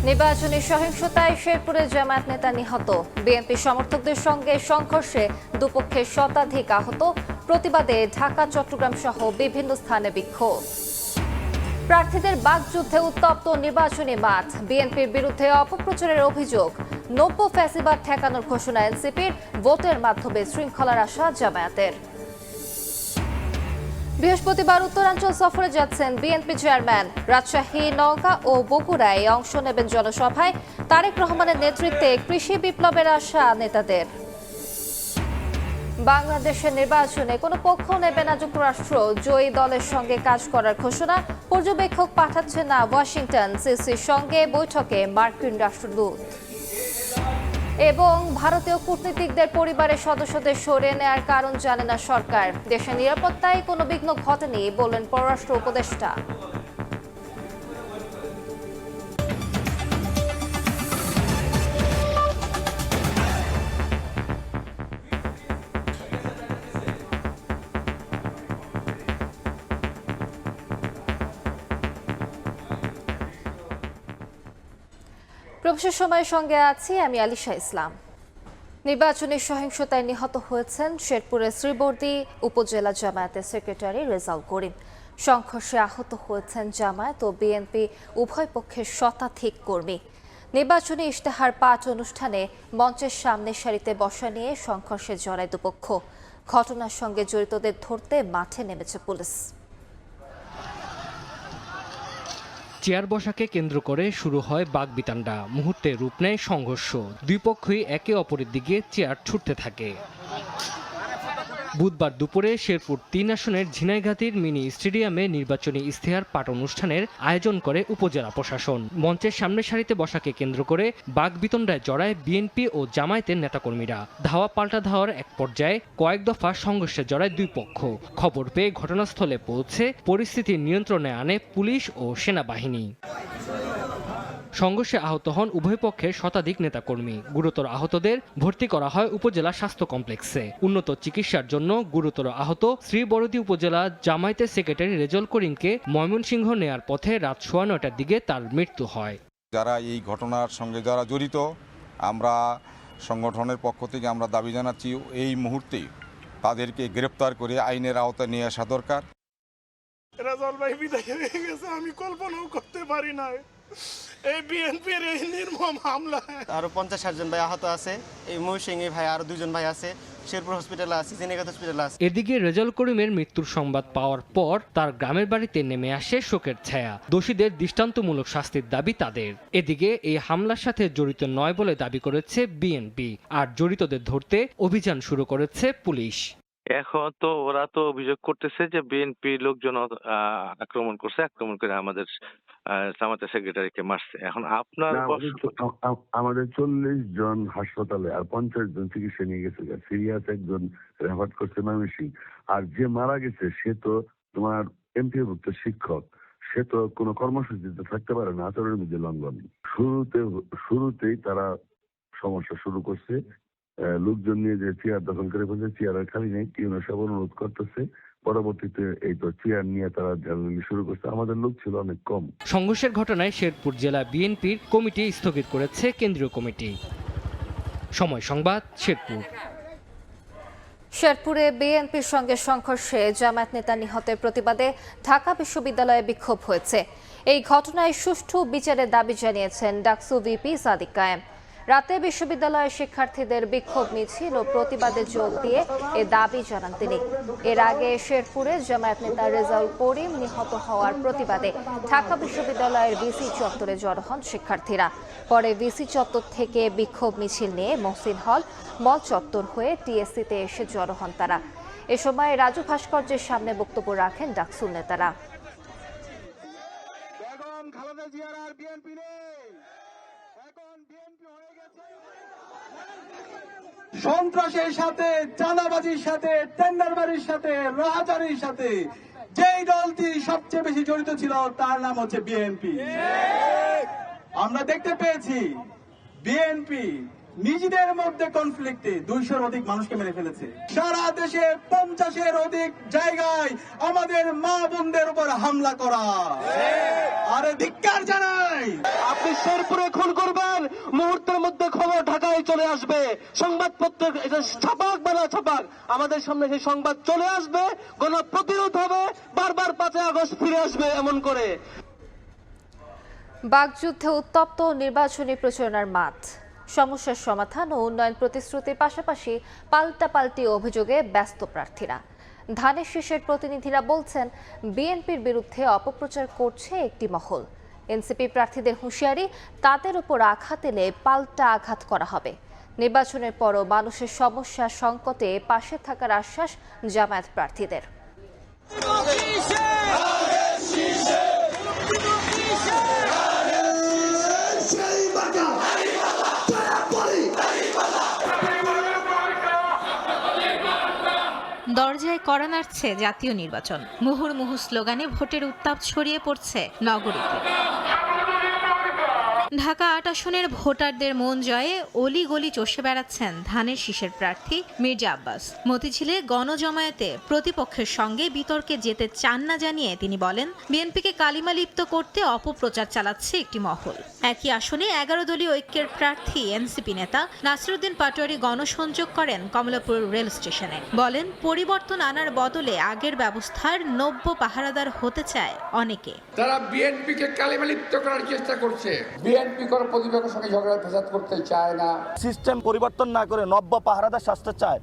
নির্বাচনী সহিংসতায় শেরপুরে জামায়াত নেতা নিহত, বিএনপি সমর্থকদের সঙ্গে সংঘর্ষে দুপক্ষের শতাধিক আহত, প্রতিবাদে ঢাকা চট্টগ্রাম সহ বিভিন্ন স্থানে বিক্ষোভ। প্রার্থীদের বাকযুদ্ধে উত্তপ্ত নির্বাচনী মাঠ, বিএনপির বিরুদ্ধে অপপ্রচারের অভিযোগ, নব্য ফ্যাসিবাদ ঠেকানোর ঘোষণা এনসিপির, ভোটের মাধ্যমে শৃঙ্খলার আশা জামায়াতের। বৃহস্পতিবার উত্তরাঞ্চল সফরে যাচ্ছেন বিএনপি চেয়ারম্যান। রাজশাহী, নওগাঁ ও বগুড়ায় অংশ নেবেন জনসভায়। তারেক রহমানের নেতৃত্বে কৃষি বিপ্লবের আশা নেতাদের। বাংলাদেশের নির্বাচনে কোনো পক্ষ নেবে না যুক্তরাষ্ট্র, জয়ী দলের সঙ্গে কাজ করার ঘোষণা। পর্যবেক্ষক পাঠাচ্ছে না ওয়াশিংটন, সিসির সঙ্গে বৈঠকে মার্কিন রাষ্ট্রদূত। এবং ভারতীয় কূটনীতিকদের পরিবারের সদস্যদের সরিয়ে নেওয়ার কারণ জানে না সরকার। দেশের নিরাপত্তায় কোনো বিঘ্ন ঘটেনি বললেন পররাষ্ট্র উপদেষ্টা। প্রবেশের সময়ের সঙ্গে আছি আমি আলিশা ইসলাম। নির্বাচনী সহিংসতায় নিহত হয়েছেন শেরপুরের শ্রীবর্দী উপজেলা জামায়াতের সেক্রেটারি রেজাউল করিম। সংঘর্ষে আহত হয়েছেন জামায়াত ও বিএনপি উভয় পক্ষের শতাধিক কর্মী। নির্বাচনী ইশতেহার পাঠ অনুষ্ঠানে মঞ্চের সামনের সারিতে বসা নিয়ে সংঘর্ষে জড়ায় দুপক্ষ। ঘটনার সঙ্গে জড়িতদের ধরতে মাঠে নেমেছে পুলিশ। চেয়ার বসাকে কেন্দ্র করে শুরু হয় বাকবিতণ্ডা, মুহূর্তে রূপ নেয় সংঘর্ষ। দুই পক্ষই একে অপরের দিকে চেয়ার ছুটতে থাকে। বুধবার দুপুরে শেরপুর ৩ আসনের ঝিনাইগাতীর মিনি স্টেডিয়ামে নির্বাচনী ইশতেহার পাঠ অনুষ্ঠানের আয়োজন করে উপজেলা প্রশাসন। মঞ্চের সামনের সারিতে বসাকে কেন্দ্র করে বাকবিতণ্ডায় জড়ায় বিএনপি ও জামায়াতের নেতাকর্মীরা। ধাওয়া পাল্টা ধাওয়ার এক পর্যায়ে কয়েক দফা সংঘর্ষে জড়ায় দুই পক্ষ। খবর পেয়ে ঘটনাস্থলে পৌঁছে পরিস্থিতি নিয়ন্ত্রণে আনে পুলিশ ও সেনাবাহিনী। সংঘর্ষে আহত হন উভয় পক্ষের শতাধিক নেতাকর্মী। গুরুতর আহতদের ভর্তি করা হয় উপজেলা স্বাস্থ্য কমপ্লেক্সে। উন্নত চিকিৎসার জন্য গুরুতর আহত শ্রীবরদী উপজেলা জামায়াতের সেক্রেটারি রেজাউল করিমকে ময়মনসিংহ নেয়ার পথে রাত 9:30টার দিকে তার মৃত্যু হয়। যারা এই ঘটনার সঙ্গে যারা জড়িত, আমরা সংগঠনের পক্ষ থেকে আমরা দাবি জানাচ্ছি এই মুহূর্তে তাদেরকে গ্রেপ্তার করে আইনের আওতায় নিয়ে আসা দরকার। রেজাউল ভাই বিদায় হয়ে গেছে, আমি কল্পনাও করতে পারি না এই বিএনপির এই নির্মম হামলায়। আরো 50-60 জন ভাই আহত আছে। এই ময়মনসিংহে ভাই আরো 2 জন ভাই আছে, শেরপুর হসপিটালে আছে, ঝিনাইগাতি হসপিটালে আছে। এদিকে রেজাউল করিমের মৃত্যুর সংবাদ পাওয়ার পর তার গ্রামের বাড়িতে নেমে আসে শোকের ছায়া। দোষীদের দৃষ্টান্তমূলক শাস্তির দাবি তাদের। এদিকে এই হামলার সাথে জড়িত নয় বলে দাবি করেছে বিএনপি, আর জড়িতদের ধরতে অভিযান শুরু করেছে পুলিশ। এখন তো ওরা তো অভিযোগ করতেছে যে বিএনপি লোকজন আক্রমণ করছে, আক্রমণ করে আমাদের জামায়াতের সেক্রেটারিকে মারছে। এখন আপনার আমাদের 40 জন হাসপাতালে আর 50 জন চিকিৎসা নিয়ে গেছে, সিরিয়াস একজন রেফার করছে ময়মনসিংহ। আর যে মারা গেছে সে তো তোমার এমপিভুক্ত শিক্ষক, সে তো কোনো কর্মসূচিতে থাকতে পারে না, আচরণের মধ্যে লঙ্ঘন। শুরুতেই তারা সমস্যা শুরু করছে, লোকজন নিয়ে যে চেয়ার দখল করে ফেলছে, চেয়ার খালি নেই, টিউনার সব অনুরোধ করতেছে। পরবর্তীতে এই তো চেয়ার নিয়ে তারা ঝামেলা শুরু করছে। আমাদের লোক ছিল অনেক কম। সংঘর্ষের ঘটনায় শেরপুর জেলা বিএনপির কমিটি স্থগিত করেছে কেন্দ্রীয় কমিটি। সময় সংবাদ, শেরপুর। শেরপুরে বিএনপির সঙ্গে সংঘর্ষে জামায়াত নেতা নিহতের প্রতিবাদে ঢাকা বিশ্ববিদ্যালয়ে বিক্ষোভ হয়েছে। এই ঘটনায় সুষ্ঠু বিচারের দাবি জানিয়েছেন ডাকসু ভিপি সাদিক কায়েম। রাতে বিশ্ববিদ্যালয়ের শিক্ষার্থীদের বিক্ষোভ মিছিল ও প্রতিবাদে যোগ দিয়ে এ দাবি জানান তিনি। এর আগে শেরপুরে জামায়াত নেতা রেজাউল করিম নিহত হওয়ার প্রতিবাদে ঢাকা বিশ্ববিদ্যালয়ের ভিসি চত্বরে জড়ো হন শিক্ষার্থীরা। পরে ভিসি চত্বর থেকে বিক্ষোভ মিছিল নিয়ে মহসিন হল, মল চত্বর হয়ে টিএসসিতে এসে জড়ো হন তারা। এ সময় রাজু ভাস্কর্যের সামনে বক্তব্য রাখেন ডাকসুর নেতারা। সন্ত্রাসের সাথে, চাঁদাবাজির সাথে, টেন্ডারবাজির সাথে, রাহাজারির সাথে যেই দলটি সবচেয়ে বেশি জড়িত ছিল তার নাম হচ্ছে বিএনপি। আমরা দেখতে পেয়েছি বিএনপি নিজেদের মধ্যে কনফ্লিক্টে 200-এর অধিক মানুষকে মেরে ফেলেছে। সারা দেশে 50-এর অধিক জায়গায় আমাদের মা বোনদের উপর হামলা করা। আরে ধিক্কার জানাই নাই। আপনি শেরপুরে খুন করবেন, মুহূর্তের মধ্যে খবর ঢাকায় চলে আসবে, সংবাদপত্র ছাপাক বা না ছাপাক, আমাদের সামনে সেই সংবাদ চলে আসবে, গণপ্রতিরোধ হবে, বারবার 5 আগস্ট ফিরে আসবে এমন করে। বাকযুদ্ধে উত্তপ্ত নির্বাচনী প্রচারণার মাঠ। সমস্যার সমাধান ও উন্নয়ন প্রতিশ্রুতির পাশাপাশি পাল্টাপাল্টি অভিযোগে ব্যস্ত প্রার্থীরা। ধানের শীষের প্রতিনিধিরা বলছেন, বিএনপির বিরুদ্ধে অপপ্রচার করছে একটি মহল। এনসিপি প্রার্থীদের হুঁশিয়ারি, তাদের উপর আঘাত এলে পাল্টা আঘাত করা হবে। নির্বাচনের পরও মানুষের সমস্যা সংকটে পাশে থাকার আশ্বাস জামায়াত প্রার্থীদের। দরজায় কড়া নাড়ছে জাতীয় নির্বাচন। মুহুর্মুহু স্লোগানে ভোটের উত্তাপ ছড়িয়ে পড়ছে নগরীতে। ঢাকা ৮ আসনের ভোটারদের মন জয়ে অলিগলি চষে বেড়াচ্ছেন ধানের শীষের প্রার্থী মির্জা আব্বাস। মতিঝিলে গণজমায়েতে প্রতিপক্ষের সঙ্গে বিতর্কে যেতে চান না জানিয়ে তিনি বলেন, বিএনপিকে কালিমালিপ্ত করতে অপপ্রচার চালাচ্ছে একটি মহল। একই আসনে 11 দলীয় ঐক্যের প্রার্থী এনসিপি নেতা নাসিরউদ্দিন পাটোয়ারি গণসংযোগ করেন কমলাপুর রেল স্টেশনে। বলেন, পরিবর্তন আনার বদলে আগের ব্যবস্থার নব্য পাহারাদার হতে চায় অনেকে। তারা বিএনপিকে কালিমালিপ্ত করার চেষ্টা করছে। বিএনপি কোনো প্রতিপক্ষের সঙ্গে ঝগড়া ফেসাদ করতে চায় না। সিস্টেম পরিবর্তন না করে নব্য পাহারাদার শাস্তি চায়,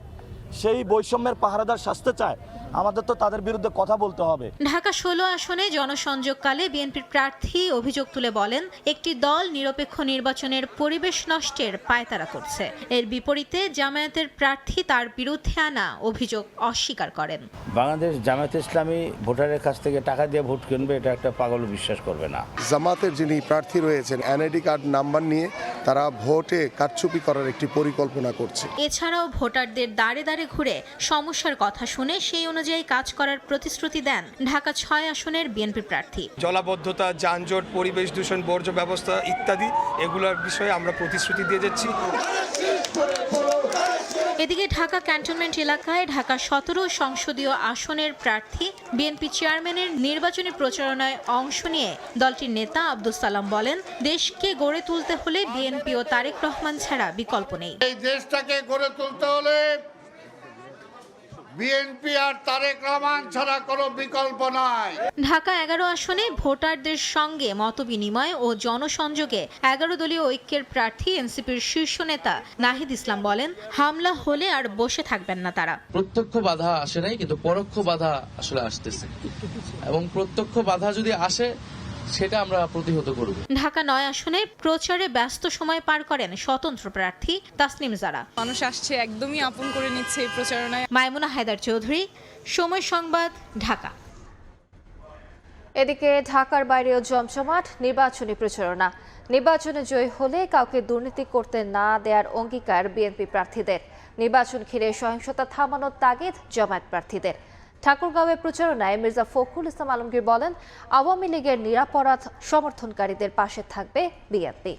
সেই বৈষম্যের পাহারাদার শাস্তি চায়। আমাদের তো তাদের বিরুদ্ধে কথা বলতে হবে। ঢাকা 16 আসনে জনসংযোগকালে বিএনপির প্রার্থী অভিযোগ তুলে বলেন, একটি দল নিরপেক্ষ নির্বাচনের পরিবেশ নষ্টের পায়তারা করছে। এর বিপরীতে জামায়াতের প্রার্থী তার বিরুদ্ধে আনা অভিযোগ অস্বীকার করেন। বাংলাদেশ জামায়াত ইসলামী ভোটারের কাছ থেকে টাকা দিয়ে ভোট কিনবে, এটা একটা পাগল বিশ্বাস করবে না। জামাতের যিনি প্রার্থী রয়েছেন, এনআইডি কার্ড নাম্বার নিয়ে তারা ভোটে কারচুপি করার একটি পরিকল্পনা করছে। এছাড়াও ভোটারদের দাঁড়ে দাঁড়ে ঘুরে সমস্যার কথা শুনে সেই অনুযায়ী কাজ করার প্রতিশ্রুতি দেন ঢাকা 6 আসনের বিএনপি প্রার্থী। জলাবদ্ধতা, যানজট, পরিবেশ দূষণ, বর্জ্য ব্যবস্থা ইত্যাদি এগুলোর বিষয়ে আমরা প্রতিশ্রুতি দিয়ে যাচ্ছি। এদিকে ঢাকা ক্যান্টনমেন্ট এলাকায় ঢাকা 17 সংসদীয় আসনের প্রার্থী বিএনপি চেয়ারম্যানের নির্বাচনী প্রচারণায় অংশ নিয়ে দলটির নেতা আব্দুস সালাম বলেন, দেশকে গড়ে তুলতে হলে বিএনপি ও তারেক রহমান ছাড়া বিকল্প নেই। এই দেশটাকে গড়ে তুলতে হলে বিএনপি আর তারেক রহমান ছাড়া কোনো বিকল্প নাই। ঢাকা 11 আসনে ভোটারদের সঙ্গে মতবিনিময় ও জনসংযোগে 11 দলীয় ঐক্যের প্রার্থী এনসিপির শীর্ষ নেতা নাহিদ ইসলাম বলেন, হামলা হলে আর বসে থাকবেন না তারা। প্রত্যক্ষ বাধা আসে নাই, কিন্তু পরোক্ষ বাধা আসলে আসতেছে, এবং প্রত্যক্ষ বাধা যদি আসে সেটা আমরা প্রতিহত করব। ঢাকা 9 আসনে প্রচারে ব্যস্ত সময় পার করেন স্বতন্ত্র প্রার্থী তাসনিম জারা। মানুষ আসছে, একদমই আপন করে নিচ্ছে এই প্রচারণায়। মাইমুনা হায়দার চৌধুরী, সময় সংবাদ, ঢাকা। এদিকে ঢাকার বাইরেও জমজমাট নির্বাচনী প্রচারণা। নির্বাচনে জয়ী হলে কাউকে দুর্নীতি করতে না দেওয়ার অঙ্গীকার বিএনপি প্রার্থীদের। নির্বাচন ঘিরে সহিংসতা থামানোর তাগিদ জামায়াত প্রার্থীদের। ঠাকুরগাঁওয়ে প্রচারণায় মির্জা ফখরুল ইসলাম আলমগীর বলেন, আওয়ামী লীগের নিরাপরাধ সমর্থনকারীদের পাশে থাকবে বিএনপি।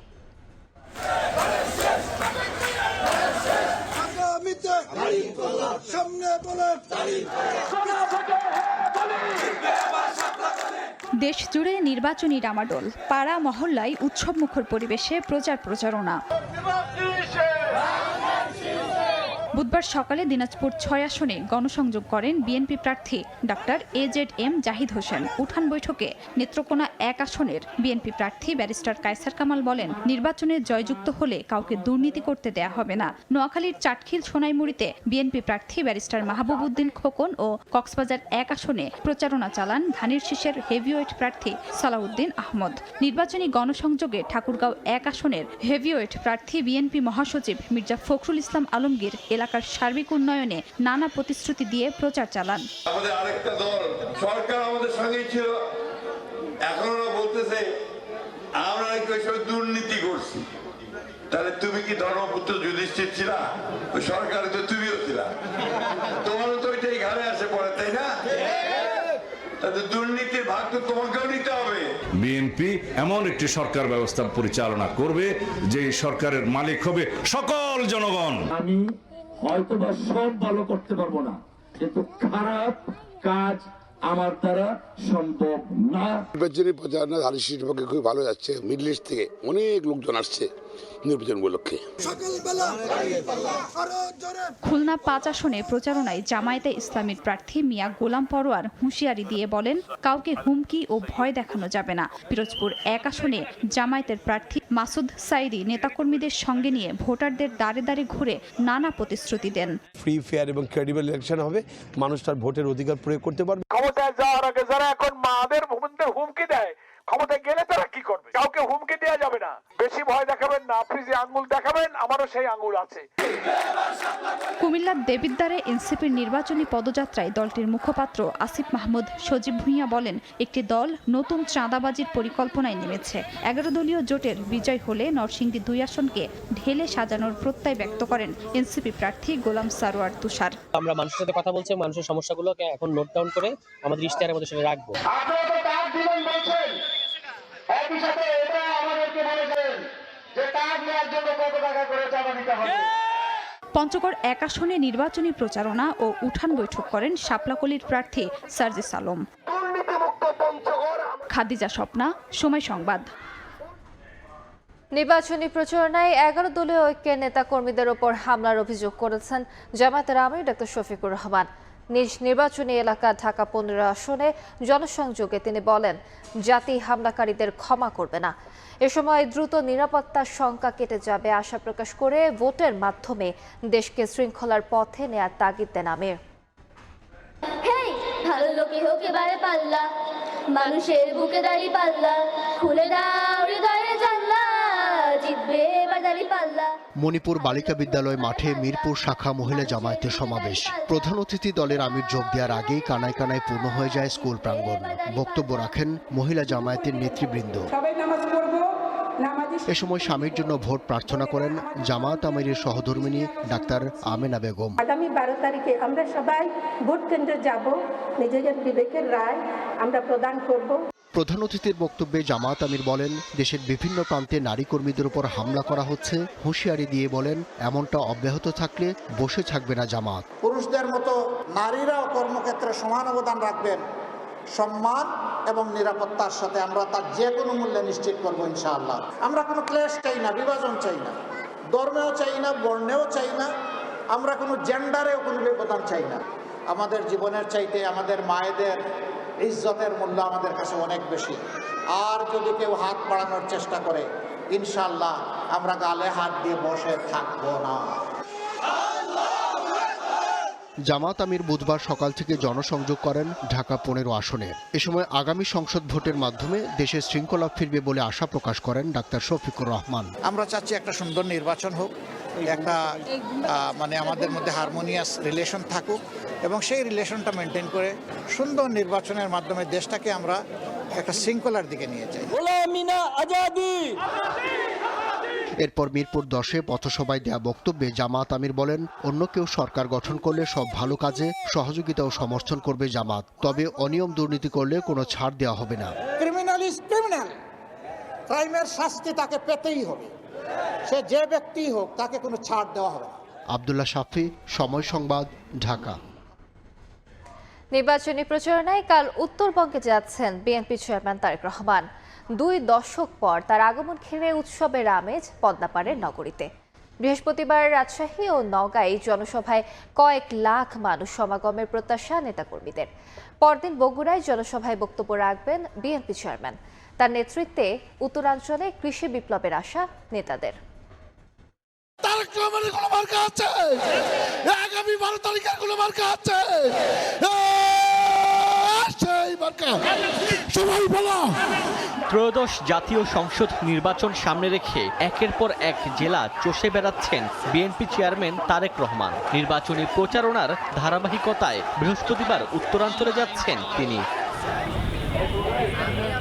দেশ জুড়ে নির্বাচনী ডামাডোল, পাড়া মহল্লায় উৎসবমুখর পরিবেশে প্রচারণা। বুধবার সকালে দিনাজপুর 6 আসনে গণসংযোগ করেন বিএনপি প্রার্থী ডাক্তার AZM জাহিদ হোসেন। উঠান বৈঠকে নেত্রকোনা 1 আসনের বিএনপি প্রার্থী ব্যারিস্টার কায়সার কামাল বলেন, নির্বাচনে জয়যুক্ত হলে কাউকে দুর্নীতি করতে দেয়া হবে না। নোয়াখালীর চাটখিল সোনাইমুড়িতে বিএনপি প্রার্থী ব্যারিস্টার মাহবুব উদ্দিন খোকন ও কক্সবাজার 1 আসনে প্রচারণা চালান ধানের শীষের হেভিওয়েট প্রার্থী সালাউদ্দিন আহমদ। নির্বাচনী গণসংযোগে ঠাকুরগাঁও 1 আসনের হেভিওয়েট প্রার্থী বিএনপি মহাসচিব মির্জা ফখরুল ইসলাম আলমগীর এলাকার সার্বিক উন্নয়নে নানা প্রতিশ্রুতি দিয়ে প্রচার চালান। আমাদের আরেকটা দল সরকার আমাদের সঙ্গেই ছিল, এখন ওরা বলতেছে আমরা নাকি ওই সময় দুর্নীতি করছি। তাহলে তুমি কি ধর্মপুত্র যুধিষ্ঠির ছিলা? ওই সরকারে তো তুমিও ছিলা, তোমারও তো ওইটাই ঘাড়ে আসে পড়ে, তাই না? তাদের দুর্নীতির ভাগ তো তোমাকেও নিতে হবে। বিএনপি এমন একটি সরকার ব্যবস্থা পরিচালনা করবে যে সরকারের মালিক হবে সকল জনগণ। আমি হয়তোবা সব ভালো করতে পারবো না, কিন্তু খারাপ কাজ আমার দ্বারা সম্ভব না। নির্বাচনী প্রচারণা ধানের পক্ষে খুবই ভালো যাচ্ছে। মিডল ইস্ট থেকে অনেক লোকজন আসছে নির্বাচন উপলক্ষে। খুলনা 5 আসনে প্রচারণায় জামায়াতে ইসলামীর প্রার্থী মিয়া গোলাম পরোয়ার হুঁশিয়ারি দিয়ে বলেন, কাউকে হুমকি ও ভয় দেখানো যাবে না। পিরোজপুর 1 আসনে জামায়াতের প্রার্থী মাসুদ সাইদি নেতাকর্মীদের সঙ্গে নিয়ে ভোটারদের দাঁড়ে দাঁড়ে ঘুরে নানা প্রতিশ্রুতি দেন। ফ্রি ফেয়ার এবং ক্রেডিবল ইলেকশন হবে, মানুষ তার ভোটের অধিকার প্রয়োগ করতে পারবে। ক্ষমতায় যাওয়ার আগে যারা এখন মাদের হুমকি দেয়, ক্ষমতায় গেলে তারা কি করবে? কাউকে হুমকি দেওয়া যাবে না। বেশি ভয় দেখাবেন না, আপনি যে আঙ্গুল দেখাবেন আমারও সেই আঙ্গুল আছে। কুমিল্লার দেবিদ্বারে এনসিপির নির্বাচনী পদযাত্রায় দলটির মুখপাত্র আসিফ মাহমুদ সজীব ভুঁইয়া বলেন, একটি দল নতুন চাঁদাবাজির পরিকল্পনায় নেমেছে। 11 দলীয় জোটের বিজয় হলে নরসিংদী 2 আসনকে ঢেলে সাজানোর প্রত্যয় ব্যক্ত করেন এনসিপি প্রার্থী গোলাম সারোয়ার তুষার। আমরা মানুষের সাথে কথা বলছি, মানুষের সমস্যাগুলোকে এখন নোট ডাউন করে আমাদের ইশতেহারের মধ্যে সেটা রাখবো। একই সাথে এটা আমাদেরকে বলেছেন যে কাজ নেওয়ার জন্য কত টাকা করে চাঁদা দিতে হবে। পঞ্চগড় 1 আসনে নির্বাচনী প্রচারণা ও উঠান বৈঠক করেন শাপলাকলির প্রার্থী সার্জিস আলম। খাদিজা স্বপ্না, সময় সংবাদ। নির্বাচনী প্রচারণায় 11 দলীয় ঐক্যের নেতাকর্মীদের ওপর হামলার অভিযোগ করেছেন জামায়াতের আমির ডক্টর শফিকুর রহমান। নিজ নির্বাচনী এলাকা ঢাকা 15 আসনে জনসংযোগে তিনি বলেন, জাতি হামলাকারীদের ক্ষমা করবে না। এ সময় দ্রুত নিরাপত্তার শঙ্কা কেটে যাবে আশা প্রকাশ করে ভোটের মাধ্যমে দেশকে শৃঙ্খলার পথে নেয়ার তাগিদ দেন আমির। ভালো লোকে হোক এবারে পাল্লা, মানুষের বুকে দাঁড়িয়ে পাল্লা, খুলে দাও হৃদয়ে জানলা, জিতবে এবার দাঁড়িয়ে পাল্লা। মণিপুর বালিকা বিদ্যালয় মাঠে মিরপুর শাখা মহিলা জামায়াতের সমাবেশ। প্রধান অতিথি দলের আমির যোগ দেওয়ার আগেই কানায় কানায় পূর্ণ হয়ে যায় স্কুল প্রাঙ্গণ। বক্তব্য রাখেন মহিলা জামায়াতের নেতৃবৃন্দ। এ সময় স্বামীর জন্য ভোট প্রার্থনা করেন জামায়াত আমিরের সহধর্মিনী ডাক্তার আমেনা বেগম। আগামী 12 তারিখে আমরা সবাই ভোট কেন্দ্রে যাব, নিজেদের বিবেকের রায় আমরা প্রদান করব। প্রধান অতিথির বক্তব্যে জামায়াত আমির বলেন, দেশের বিভিন্ন প্রান্তে নারী কর্মীদের উপর হামলা করা হচ্ছে। হুঁশিয়ারি দিয়ে বলেন, এমনটা অব্যাহত থাকলে বসে থাকবে না জামাত। পুরুষদের মতো নারীরাও কর্মক্ষেত্রে সমান অবদান রাখবেন। সম্মান এবং নিরাপত্তার সাথে আমরা তার যে কোনো মূল্যে নিশ্চিত করবো ইনশাআল্লাহ। আমরা কোনো ক্লেশ চাই না, বিভাজন চাই না, ধর্মেও চাই না, বর্ণেও চাই না, আমরা কোনো জেন্ডারেও কোনো ব্যবধান চাই না। আমাদের জীবনের চাইতে আমাদের মায়েদের ইজ্জতের মূল্য আমাদের কাছে অনেক বেশি। আর যদি কেউ হাত বাড়ানোর চেষ্টা করে, ইনশাআল্লাহ আমরা গালে হাত দিয়ে বসে থাকবো না। জামাত আমির বুধবার সকাল থেকে জনসংযোগ করেন ঢাকা 15 আসনে। এ সময় আগামী সংসদ ভোটের মাধ্যমে দেশের শৃঙ্খলা ফিরবে বলে আশা প্রকাশ করেন ডাক্তার শফিকুর রহমান। আমরা চাচ্ছি একটা সুন্দর নির্বাচন হোক, একটা আমাদের মধ্যে হারমোনিয়াস রিলেশন থাকুক এবং সেই রিলেশনটা মেনটেন করে সুন্দর নির্বাচনের মাধ্যমে দেশটাকে আমরা একটা শৃঙ্খলার দিকে নিয়ে যাই। এরপর মিরপুর 10-এ পথসভায় দেয়া বক্তব্যে জামাত আমির বলেন, অন্য কেউ সরকার গঠন করলে সব ভালো কাজে সহযোগিতা ও সমর্থন করবে জামাত, তবে অনিয়ম দুর্নীতি করলে কোনো ছাড় দেওয়া হবে না। ক্রিমিনাল ইজ ক্রিমিনাল, ক্রাইমের শাস্তি তাকে পেতেই হবে, সে যে ব্যক্তি হোক, তাকে কোনো ছাড় দেওয়া হবে না। আব্দুল্লাহ শাফি, সময় সংবাদ, ঢাকা। নির্বাচনী প্রচারণায় কাল উত্তরবঙ্গে যাচ্ছেন বিএনপি চেয়ারম্যান তারেক রহমান। 2 দশক পর তার আগমন ঘিরে উৎসবের আমেজ পদ্মাপাড়ের নগরীতে। বৃহস্পতিবার রাজশাহী ও নওগাঁয় জনসভায় কয়েক লাখ মানুষ সমাগমের প্রত্যাশা নেতাকর্মীদের। পরদিন বগুড়ায় জনসভায় বক্তব্য রাখবেন বিএনপি চেয়ারম্যান। তার নেতৃত্বে উত্তরাঞ্চলে কৃষি বিপ্লবের আশা নেতাদের। ত্রয়োদশ জাতীয় সংসদ নির্বাচন সামনে রেখে একের পর এক জেলা চষে বেড়াচ্ছেন বিএনপি চেয়ারম্যান তারেক রহমান। নির্বাচনী প্রচারণার ধারাবাহিকতায় বৃহস্পতিবার উত্তরাঞ্চলে যাচ্ছেন তিনি।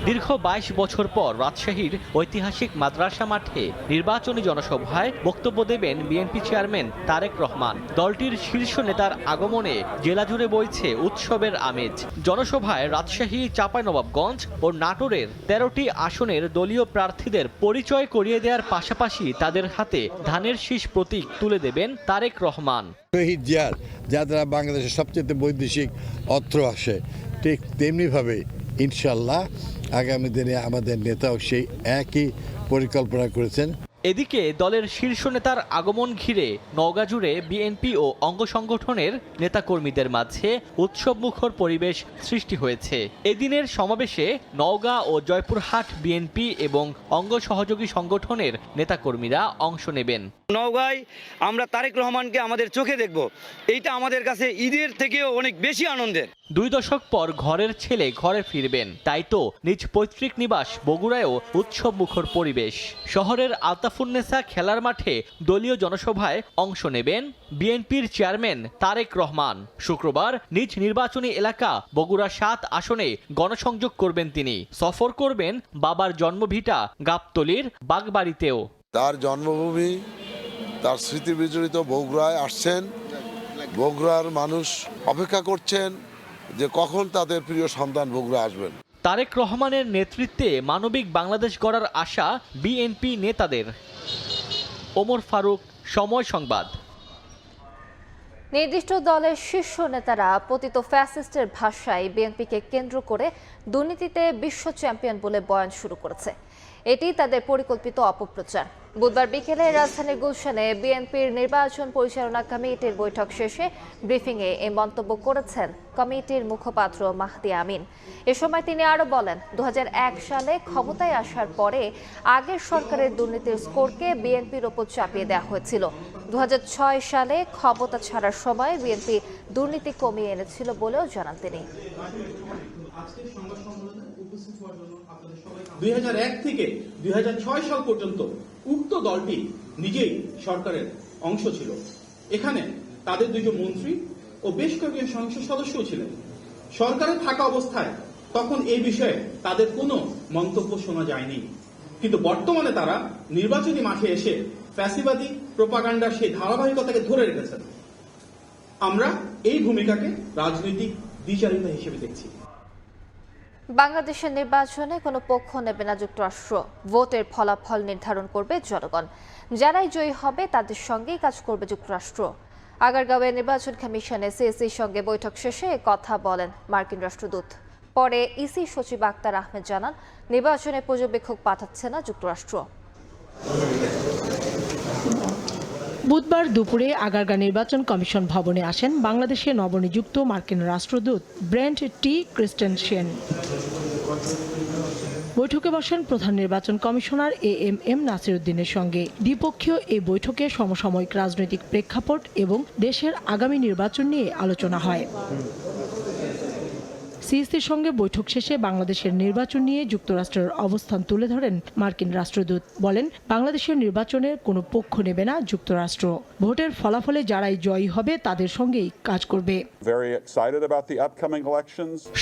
দীর্ঘ 22 বছর পর রাজশাহীর ঐতিহাসিক মাদ্রাসা মাঠে নির্বাচনী জনসভায় বক্তব্য দেবেন বিএনপি চেয়ারম্যান তারেক রহমান। দলটির শীর্ষ নেতার আগমনে জেলা জুড়ে বইছে উৎসবের আমেজ। জনসভায় রাজশাহী, চাঁপাইনবাবগঞ্জ ও নাটোরের 13টি আসনের দলীয় প্রার্থীদের পরিচয় করিয়ে দেওয়ার পাশাপাশি তাদের হাতে ধানের শীষ প্রতীক তুলে দেবেন তারেক রহমান। শহীদ জিয়ার, যার দ্বারা বাংলাদেশের সবচেয়ে বৈদেশিক অস্ত্র আসে, ঠিক তেমনিভাবে ইনশাল্লাহ আগামী দিনে আমাদের নেতাও সেই একই পরিকল্পনা করেছেন। এদিকে দলের শীর্ষ নেতার আগমন ঘিরে নওগাঁ জুড়ে বিএনপি ও অঙ্গ সংগঠনের নেতাকর্মীদের মাঝে উৎসবমুখর পরিবেশ সৃষ্টি হয়েছে। এদিনের সমাবেশে নওগাঁ ও জয়পুরহাট বিএনপি এবং অঙ্গ সহযোগী সংগঠনের নেতাকর্মীরা অংশ নেবেন। নওগাঁয় আমরা তারেক রহমানকে আমাদের চোখে দেখব, এইটা আমাদের কাছে ঈদের থেকেও অনেক বেশি আনন্দের। 2 দশক পর ঘরের ছেলে ঘরে ফিরবেন, তাই তো নিজ পৈতৃক নিবাস বগুড়ায়ও উৎসব মুখর পরিবেশ। শহরের আলতাফুন্নেসা খেলার মাঠে দলীয় জনসভায় অংশ নেবেন বিএনপির চেয়ারম্যান তারেক রহমান। শুক্রবার নিজ নির্বাচনী এলাকা বগুড়া 7 আসনে গণসংযোগ করবেন তিনি। সফর করবেন বাবার জন্মভিটা গাবতলীর বাগবাড়িতেও। তার জন্মভূমি, তার স্মৃতি বিজড়িত বগুড়ায় আসছেন। বগুড়ার মানুষ অপেক্ষা করছেন যে কখন তাদের প্রিয় সন্তান বগুড়া আসবেন। তারেক রহমানের নেতৃত্বে মানবিক বাংলাদেশ গড়ার আশা বিএনপি নেতাদের। ওমর ফারুক, সময় সংবাদ। নির্দিষ্ট দলের শীর্ষ নেতারা পতিত ফ্যাসিস্টের ভাষায় বিএনপিকে কেন্দ্র করে দুর্নীতিতে বিশ্ব চ্যাম্পিয়ন বলে বয়ান শুরু করেছে। এটি তাদের পরিকল্পিত অপপ্রচার। বুধবার বিকেলে রাজধানীর গুলশানে বিএনপির নির্বাচন পরিচালনা কমিটির বৈঠক শেষে ব্রিফিংয়ে এই মন্তব্য করেছেন কমিটির মুখপাত্র মাহদি আমিন। এ সময় তিনি আরও বলেন, 2001 সালে ক্ষমতায় আসার পরে আগের সরকারের দুর্নীতির স্কোরকে বিএনপির ওপর চাপিয়ে দেওয়া হয়েছিল। 2006 সালে ক্ষমতা ছাড়ার সময় বিএনপি দুর্নীতি কমিয়ে এনেছিল বলেও জানান তিনি। 2001 থেকে 2006 সাল পর্যন্ত উক্ত দলটি নিজেই সরকারের অংশ ছিল। এখানে তাদের 2জন মন্ত্রী ও বেশ কয়েকজন সংসদ সদস্যও ছিলেন। সরকারে থাকা অবস্থায় তখন এই বিষয়ে তাদের কোনো মন্তব্য শোনা যায়নি, কিন্তু বর্তমানে তারা নির্বাচনী মাঠে এসে ফ্যাসিবাদী প্রোপাগান্ডার সেই ধারাবাহিকতাকে ধরে রেখেছেন। আমরা এই ভূমিকাকে রাজনৈতিক দ্বিচারিতা হিসেবে দেখছি। বাংলাদেশের নির্বাচনে কোনো পক্ষ নেবে না যুক্তরাষ্ট্র। ভোটের ফলাফল নির্ধারণ করবে জনগণ। যারাই জয়ী হবে তাদের সঙ্গেই কাজ করবে যুক্তরাষ্ট্র। আগারগাঁওয়ে নির্বাচন কমিশনে সিএসির সঙ্গে বৈঠক শেষে কথা বলেন মার্কিন রাষ্ট্রদূত। পরে ইসি সচিব আক্তার আহমেদ জানান, নির্বাচনে পর্যবেক্ষক পাঠাচ্ছে না যুক্তরাষ্ট্র। বুধবার দুপুরে আগারগাঁ নির্বাচন কমিশন ভবনে আসেন বাংলাদেশে নবনিযুক্ত মার্কিন রাষ্ট্রদূত ব্রেন্ট টি ক্রিস্টেনসেন। বৈঠকে বসেন প্রধান নির্বাচন কমিশনার এএমএম নাসিরউদ্দিনের সঙ্গে। দ্বিপক্ষীয় এই বৈঠকে সমসাময়িক রাজনৈতিক প্রেক্ষাপট এবং দেশের আগামী নির্বাচন নিয়ে আলোচনা হয়। সিএসির সঙ্গে বৈঠক শেষে বাংলাদেশের নির্বাচন নিয়ে যুক্তরাষ্ট্রের অবস্থান তুলে ধরেন মার্কিন রাষ্ট্রদূত। বলেন, বাংলাদেশের নির্বাচনের কোনো পক্ষ নেবে না যুক্তরাষ্ট্র। ভোটের ফলাফলে যারাই জয়ী হবে তাদের সঙ্গেই কাজ করবে।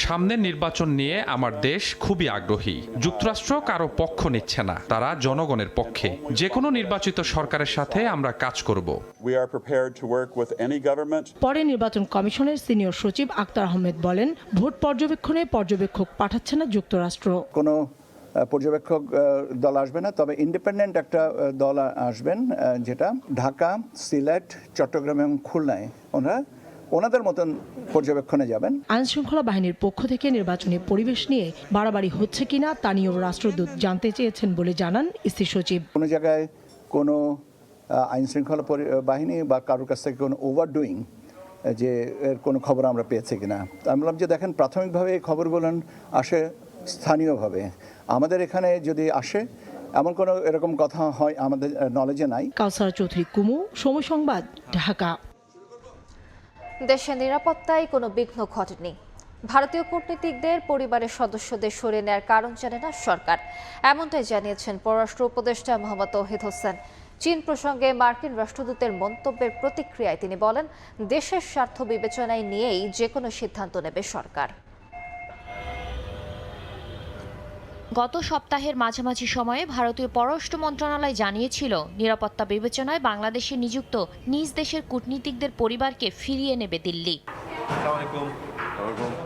সামনের নির্বাচন নিয়ে আমার দেশ খুবই আগ্রহী। যুক্তরাষ্ট্র কারো পক্ষ নিচ্ছে না, তারা জনগণের পক্ষে। যে কোনো নির্বাচিত সরকারের সাথে আমরা কাজ করব। পরে নির্বাচন কমিশনের সিনিয়র সচিব আক্তার আহমেদ বলেন, ভোট পর্যবেক্ষণে পর্যবেক্ষক পাঠাচ্ছে না যুক্তরাষ্ট্র। কোনো পর্যবেক্ষক দল আসবে না, তবে ইন্ডিপেন্ডেন্ট একটা দল আসবেন, যেটা ঢাকা, সিলেট, চট্টগ্রাম এবং খুলনায় ওনাদের মতন পর্যবেক্ষণে যাবেন। আইনশৃঙ্খলা বাহিনীর পক্ষ থেকে নির্বাচনী পরিবেশ নিয়ে বাড়াবাড়ি হচ্ছে কিনা তা নিয়েও রাষ্ট্রদূত জানতে চেয়েছেন বলে জানান ইসি সচিব। কোনো জায়গায় কোনো আইনশৃঙ্খলা বাহিনী বা কারোর কাছ থেকে কোনো ওভারডুইং যে এর কোনো খবর আমরা পেয়েছি কিনা। আমি বললাম যে দেখেন, প্রাথমিকভাবে এই খবরগুলো আসে স্থানীয়ভাবে। আমাদের এখানে যদি আসে এমন কোনো এরকম কথা হয় আমাদের নলেজে নাই। কাউসার চৌধুরী কুমু, সময় সংবাদ, ঢাকা। দেশের নিরাপত্তায় কোনো বিঘ্ন ঘটেনি। ভারতীয় কূটনীতিকদের পরিবারের সদস্যদের সরিয়ে নেওয়ার কারণ জানে না সরকার, এমনটাই জানিয়েছেন পররাষ্ট্র উপদেষ্টা মোহাম্মদ তৌহিদ হোসেন। চীন প্রসঙ্গে মার্কিন রাষ্ট্রদূতের মন্তব্যের প্রতিক্রিয়ায় তিনি বলেন, দেশের স্বার্থ বিবেচনায় নিয়েই যে কোনো সিদ্ধান্ত নেবে সরকার। গত সপ্তাহের মাঝামাঝি সময়ে ভারতীয় পররাষ্ট্র মন্ত্রণালয় জানিয়েছিল, নিরাপত্তা বিবেচনায় বাংলাদেশে নিযুক্ত নিজ দেশের কূটনীতিকদের পরিবারকে ফিরিয়ে নেবে দিল্লি।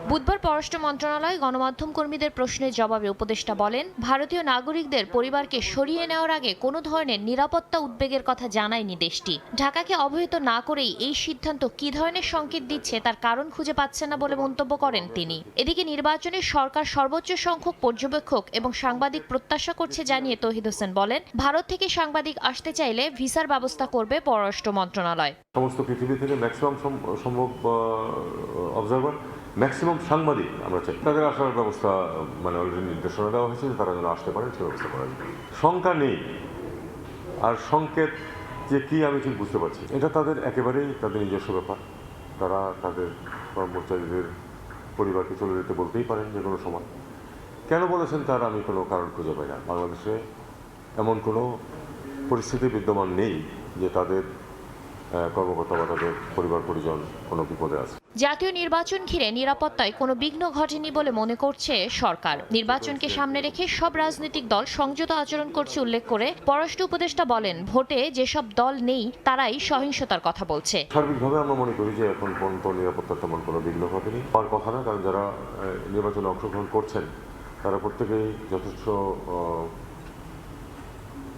বুধবার পররাষ্ট্র মন্ত্রণালয় গণমাধ্যম কর্মীদের প্রশ্নের জবাবে উপদেষ্টা বলেন, ভারতীয় নাগরিকদের পরিবারকে সরিয়ে নেওয়ার আগে কোনো ধরনের নিরাপত্তা উদ্বেগের কথা জানায়নি দেশটি। ঢাকাকে অবহিত না করেই এই সিদ্ধান্ত কী ধরনের সংকেত দিচ্ছে তার কারণ খুঁজে পাচ্ছে না বলে মন্তব্য করেন তিনি। এদিকে নির্বাচনে সরকার সর্বোচ্চ সংখ্যক পর্যবেক্ষক এবং সাংবাদিক প্রত্যাশা করছে জানিয়ে তৌহিদ হোসেন বলেন, ভারত থেকে সাংবাদিক আসতে চাইলে ভিসার ব্যবস্থা করবে পররাষ্ট্র মন্ত্রণালয়। সমস্ত পৃথিবী থেকে ম্যাক্সিমাম সম্ভব অবজারভার, ম্যাক্সিমাম সাংবাদিক আমরা চাই, তাদের আসার ব্যবস্থা মানে অলরেডি নির্দেশনা দেওয়া হয়েছে যে তারা যেন আসতে পারেন সে ব্যবস্থা করা যায়। শঙ্কা নেই, আর সংকেত যে কি আমি ঠিক বুঝতে পারছি, এটা তাদের একেবারেই তাদের নিজস্ব ব্যাপার। তারা তাদের কর্মচারীদের পরিবারকে চলে যেতে বলতেই পারেন যে কোনো সময়। কেন বলেছেন তার আমি কোনো কারণ খুঁজে পাই না। বাংলাদেশে এমন কোনো পরিস্থিতি বিদ্যমান নেই যে তাদের কর্মকর্তা বা তাদের পরিবার পরিজন কোনো বিপদে আছে। জাতীয় নির্বাচন ঘিরে নিরাপত্তায় কোনো বিঘ্ন ঘটেনি বলে মনে করছে সরকার। নির্বাচনকে সামনে রেখে সব রাজনৈতিক দল সংযত আচরণ করছে উল্লেখ করে পররাষ্ট্র উপদেষ্টা বলেন, ভোটে যেসব দল নেই তারাই সহিংসতার কথা বলছে। সার্বিকভাবে আমরা মনে করি যে এখন পর্যন্ত নিরাপত্তার তেমন কোনো বিঘ্ন ঘটেনি, হওয়ার কথা না। কারণ যারা নির্বাচনে অংশগ্রহণ করছেন তারা প্রত্যেকেই যথেষ্ট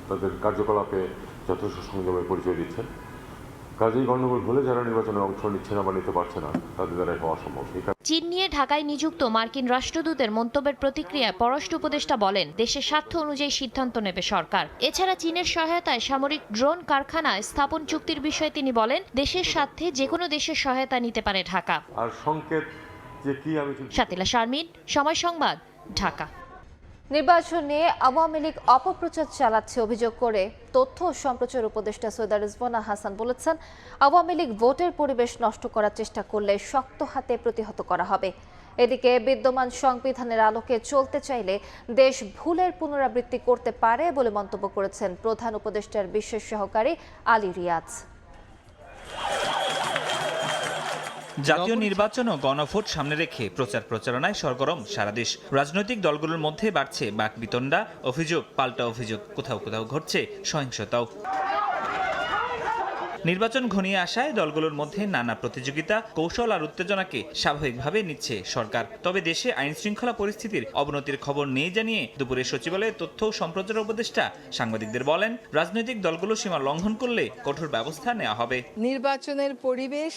তাদের কার্যকলাপে যথেষ্ট সংযমের পরিচয় দিচ্ছেন। কাজেই গণ্ডগোল হলে যারা নির্বাচনে অংশ নিচ্ছে না বা নিতে পারছে না তাদের দ্বারা হওয়া সম্ভব। চীন নিয়ে ঢাকায় নিযুক্ত মার্কিন রাষ্ট্রদূতের মন্তব্যের প্রতিক্রিয়ায় পররাষ্ট্র উপদেষ্টা বলেন, দেশের স্বার্থ অনুযায়ী সিদ্ধান্ত নেবে সরকার। এছাড়া চীনের সহায়তায় সামরিক ড্রোন কারখানা স্থাপন চুক্তির বিষয়ে তিনি বলেন, দেশের স্বার্থে যে কোনো দেশের সহায়তা নিতে পারে ঢাকা। আর সংকেত যে কি আমি শাতিলা শারমিন, সময় সংবাদ, ঢাকা। নির্বাচন নিয়ে আওয়ামী লীগ অপপ্রচার চালাচ্ছে অভিযোগ করে তথ্য ও সম্প্রচার উপদেষ্টা সৈয়দা রিজওয়ানা হাসান বলেছেন, আওয়ামী লীগ ভোটের পরিবেশ নষ্ট করার চেষ্টা করলে শক্ত হাতে প্রতিহত করা হবে। এদিকে বিদ্যমান সংবিধানের আলোকে চলতে চাইলে দেশ ভুলের পুনরাবৃত্তি করতে পারে বলে মন্তব্য করেছেন প্রধান উপদেষ্টার বিশেষ সহকারী আলী রিয়াজ। জাতীয় নির্বাচন ও গণভোট সামনে রেখে প্রচারণায় সরগরম সারা দেশ। রাজনৈতিক দলগুলোর মধ্যে বাড়ছে বাকবিতণ্ডা, অভিযোগ পাল্টা অভিযোগ, কোথাও কোথাও ঘটছে সহিংসতাও। নির্বাচন ঘনিয়ে আসায় দলগুলোর মধ্যে নানা প্রতিযোগিতা, কৌশল আর উত্তেজনাকে স্বাভাবিকভাবে নিচ্ছে সরকার। তবে দেশে আইন শৃঙ্খলা পরিস্থিতির অবনতির খবর নেই জানিয়ে দুপুরে সচিবালয়ে তথ্য ও সম্প্রচার উপদেষ্টা সাংবাদিকদের বলেন, রাজনৈতিক দলগুলো সীমা লঙ্ঘন করলে কঠোর ব্যবস্থা নেওয়া হবে। নির্বাচনের পরিবেশ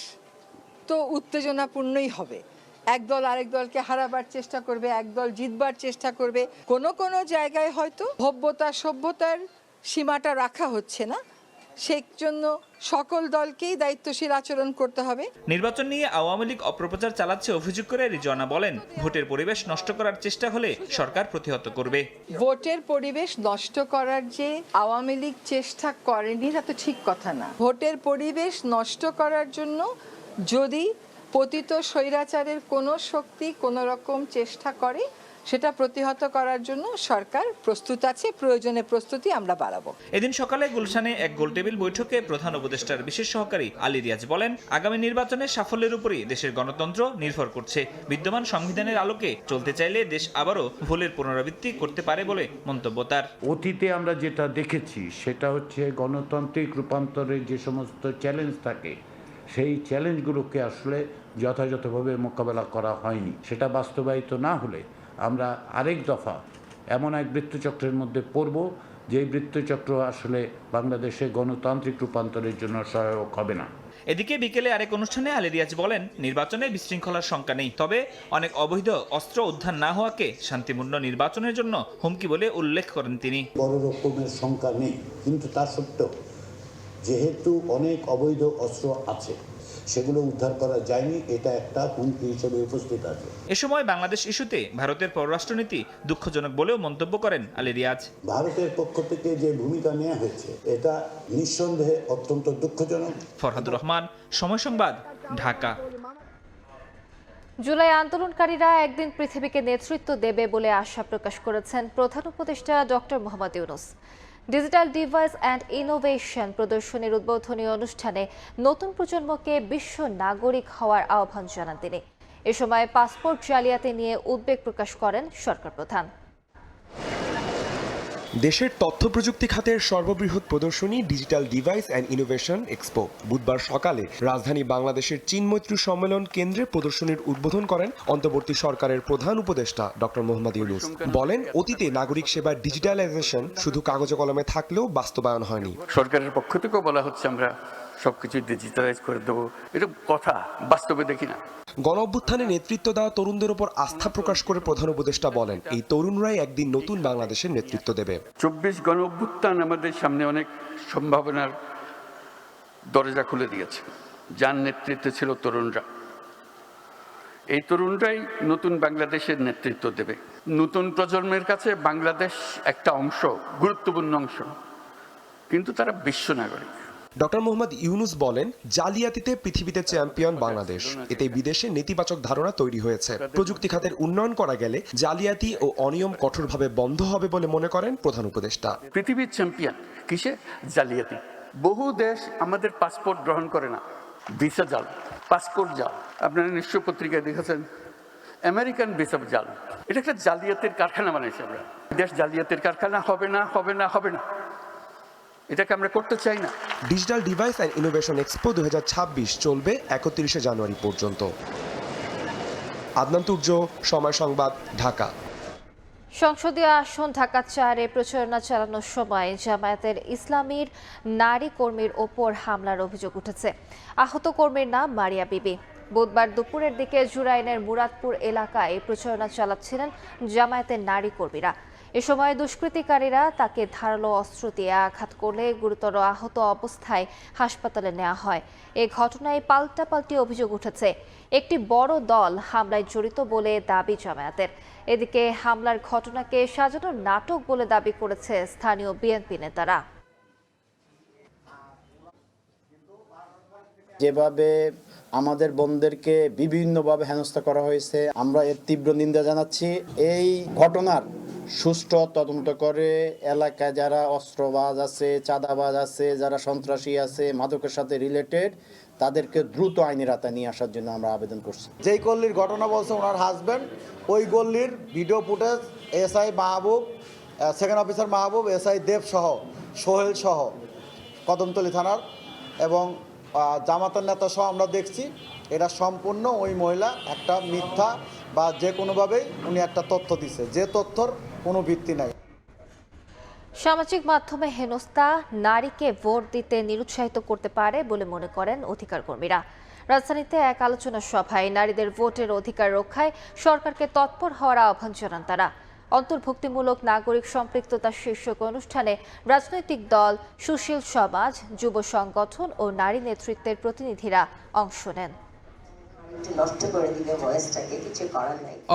তো উত্তেজনাপূর্ণই হবে। একদল আরেক দলকে হারাবার চেষ্টা করবে, একদল জিতবার চেষ্টা করবে। কোনো জায়গায় হয়তো সভ্যতার সীমাটা রাখা হচ্ছে না, সেই জন্য সকল দলকেই দায়িত্বশীল আচরণ করতে হবে। নির্বাচন নিয়ে আওয়ামী লীগ অপপ্রচার চালাচ্ছে অভিযোগ করে রিজওয়ানা বলেন, ভোটের পরিবেশ নষ্ট করার চেষ্টা হলে সরকার প্রতিহত করবে। ভোটের পরিবেশ নষ্ট করার যে আওয়ামী লীগ চেষ্টা করেনি তা তো ঠিক কথা না। ভোটের পরিবেশ নষ্ট করার জন্য যদি পতিত স্বৈরাচারের কোনো শক্তি কোনো রকম চেষ্টা করে, সেটা প্রতিহত করার জন্য সরকার প্রস্তুত আছে, প্রয়োজনে প্রস্তুতি আমরা বাড়াবো। এদিন সকালে গুলশানে এক গোলটেবিল বৈঠকে প্রধান উপদেষ্টার বিশেষ সহকারী আলী রিয়াজ বলেন, আগামী নির্বাচনের সাফল্যের উপরই দেশের গণতন্ত্র নির্ভর করছে। বিদ্যমান সংবিধানের আলোকে চলতে চাইলে দেশ আবারও ভুলের পুনরাবৃত্তি করতে পারে বলে মন্তব্য তার। অতীতে আমরা যেটা দেখেছি সেটা হচ্ছে গণতান্ত্রিক রূপান্তরের যে সমস্ত চ্যালেঞ্জ থাকে, সেই চ্যালেঞ্জগুলোকে আসলে যথাযথভাবে মোকাবেলা করা হয়নি। সেটা বাস্তবায়িত না হলে আমরা আরেক দফা এমন এক বৃত্তচক্রের মধ্যে পড়ব, যেই বৃত্তচক্র আসলে বাংলাদেশে গণতান্ত্রিক রূপান্তরের জন্য সহায়ক হবে না। এদিকে বিকেলে আরেক অনুষ্ঠানে আলী রিয়াজ বলেন, নির্বাচনে বিশৃঙ্খলার শঙ্কা নেই, তবে অনেক অবৈধ অস্ত্র উদ্ধার না হওয়াকে শান্তিপূর্ণ নির্বাচনের জন্য হুমকি বলে উল্লেখ করেন তিনি। বড় রকমের শঙ্কা নেই, কিন্তু তা সত্ত্বেও যেহেতু অনেক অবৈধ অস্ত্র আছে, সেগুলো উদ্ধার করা যায়নি, এটা একটা হুমকি হিসেবে উপস্থিত আছে। এ সময় বাংলাদেশ ইস্যুতে ভারতের পররাষ্ট্রনীতি দুঃখজনক বলেও মন্তব্য করেন আলী রিয়াজ। ভারতের পক্ষ থেকে যে ভূমিকা নেওয়া হয়েছে এটা নিঃসন্দেহে অত্যন্ত দুঃখজনক। ফরহাদুর রহমান, সময় সংবাদ, ঢাকা। জুলাই আন্দোলনকারীরা একদিন পৃথিবীকে নেতৃত্ব দেবে বলে আশা প্রকাশ করেছেন প্রধান উপদেষ্টা doctor Mohammad Yunus. Digital device and innovation প্রদর্শনীর উদ্বোধনী অনুষ্ঠানে নতুন প্রজন্মকে বিশ্ব নাগরিক হওয়ার আহ্বান জানান তিনি। এ সময় পাসপোর্ট জালিয়াতি নিয়ে উদ্বেগ প্রকাশ করেন সরকার প্রধান। দেশের তথ্য প্রযুক্তি খাতের সর্ববৃহৎ প্রদর্শনী digital device and innovation expo বুধবার সকালে রাজধানী বাংলাদেশের চীন মৈত্রী সম্মেলন কেন্দ্রে প্রদর্শনীর উদ্বোধন করেন অন্তর্বর্তী সরকারের প্রধান উপদেষ্টা ডক্টর মোহাম্মদ ইউনূস। বলেন, অতীতে নাগরিক সেবার ডিজিটালাইজেশন শুধু কাগজে কলমে থাকলেও বাস্তবায়ন হয়নি। সরকারের পক্ষ থেকেও বলা হচ্ছে আমরা সবকিছু ডিজিটালাইজ করে দেবো, এটা কথা, বাস্তবে দেখি না। গণ অভ্যুত্থানে নেতৃত্ব দেওয়া তরুণদের উপর আস্থা প্রকাশ করে প্রধান উপদেষ্টা বলেন, এই তরুণরাই একদিন নতুন বাংলাদেশের নেতৃত্ব দেবে। 24 গণ অভ্যুত্থান আমাদের সামনে অনেক সম্ভাবনার দরজা খুলে দিয়েছে, যার নেতৃত্বে ছিল তরুণরা। এই তরুণরাই নতুন বাংলাদেশের নেতৃত্ব দেবে। নতুন প্রজন্মের কাছে বাংলাদেশ একটা অংশ, গুরুত্বপূর্ণ অংশ, কিন্তু তারা বিশ্ব নাগরিক। ডক্টর মোহাম্মদ ইউনূস বলেন, জালিয়াতিতে পৃথিবীতে চ্যাম্পিয়ন বাংলাদেশ। এতে বিদেশে নেতিবাচক ধারণা তৈরি হয়েছে। প্রযুক্তি খাতের উন্নয়ন করা গেলে জালিয়াতি ও অনিয়ম কঠোরভাবে বন্ধ হবে বলে মনে করেন প্রধান উপদেষ্টা। পৃথিবীর চ্যাম্পিয়ন কিসে? জালিয়াতি। বহু দেশ আমাদের পাসপোর্ট গ্রহণ করে না, ভিসা জাল, পাসপোর্ট জাল। আপনারা নিশ্চয় পত্রিকায় দেখেছেন আমেরিকান ভিসা জাল। এটা একটা জালিয়াতির কারখানা বানাইছে আমরা। দেশ জালিয়াতির কারখানা হবে না, হবে না, হবে না, এটাকে আমরা করতে চাই না। Digital device and innovation expo 2026 চলবে 31 জানুয়ারি পর্যন্ত। আদনান তুর্য, সময় সংবাদ, ঢাকা। সংসদীয় আসন ঢাকা 4-এ প্রচারণা চালানোর সময় জামায়াতের ইসলামীর নারী কর্মীর ওপর হামলার অভিযোগ উঠেছে। আহত কর্মীর নাম মারিয়া বিবি। বুধবার দুপুরের দিকে জুরাইনের মুরাদপুর এলাকায় প্রচারণা চালাচ্ছিলেন জামায়াতের নারী কর্মীরা। এ সময় দুষ্কৃতিকারীরা তাকে ধারালো অস্ত্র দিয়ে আঘাত করলে গুরুতর আহত অবস্থায় হাসপাতালে নেওয়া হয়। এ ঘটনায় পাল্টাপাল্টি অভিযোগ উঠেছে। একটি বড় দল হামলায় জড়িত বলে দাবি জামায়াতের। এদিকে হামলার ঘটনাকে সাজানো নাটক বলে দাবি করেছে স্থানীয় বিএনপি নেতারা। যেভাবে আমাদের বোনদেরকে বিভিন্নভাবে হেনস্থা করা হয়েছে, আমরা এর তীব্র নিন্দা জানাচ্ছি। এই ঘটনার সুষ্ঠু তদন্ত করে এলাকায় যারা অস্ত্রবাজ আছে, চাঁদাবাজ আছে, যারা সন্ত্রাসী আছে, মাদকের সাথে রিলেটেড, তাদেরকে দ্রুত আইনের আওতায় নিয়ে আসার জন্য আমরা আবেদন করছি। যেই গল্লির ঘটনা বলছে ওনার হাজব্যান্ড, ওই গল্লির ভিডিও ফুটেজ এসআই মাহবুব, সেকেন্ড অফিসার মাহবুব, এসআই দেব সহ, সোহেল সহ, কদমতলী থানার এবং জামাতের নেতা সহ আমরা দেখছি। এটা সম্পূর্ণ ওই মহিলা একটা মিথ্যা বা যে কোনোভাবেই উনি একটা তথ্য দিছে, যে তথ্যর কোনো ভিত্তি নাই। সামাজিক মাধ্যমে হেনস্থা নারীকে ভোট দিতে নিরুৎসাহিত করতে পারে বলে মনে করেন অধিকার কর্মীরা। রাজধানীতে এক আলোচনা সভায় নারীদের ভোটের অধিকার রক্ষায় সরকারকে তৎপর হওয়ার আহ্বান জানান তারা। অন্তর্ভুক্তিমূলক নাগরিক সম্পৃক্ততা শীর্ষক অনুষ্ঠানে রাজনৈতিক দল, সুশীল সমাজ, যুব সংগঠন ও নারী নেতৃত্বের প্রতিনিধিরা অংশ নেন।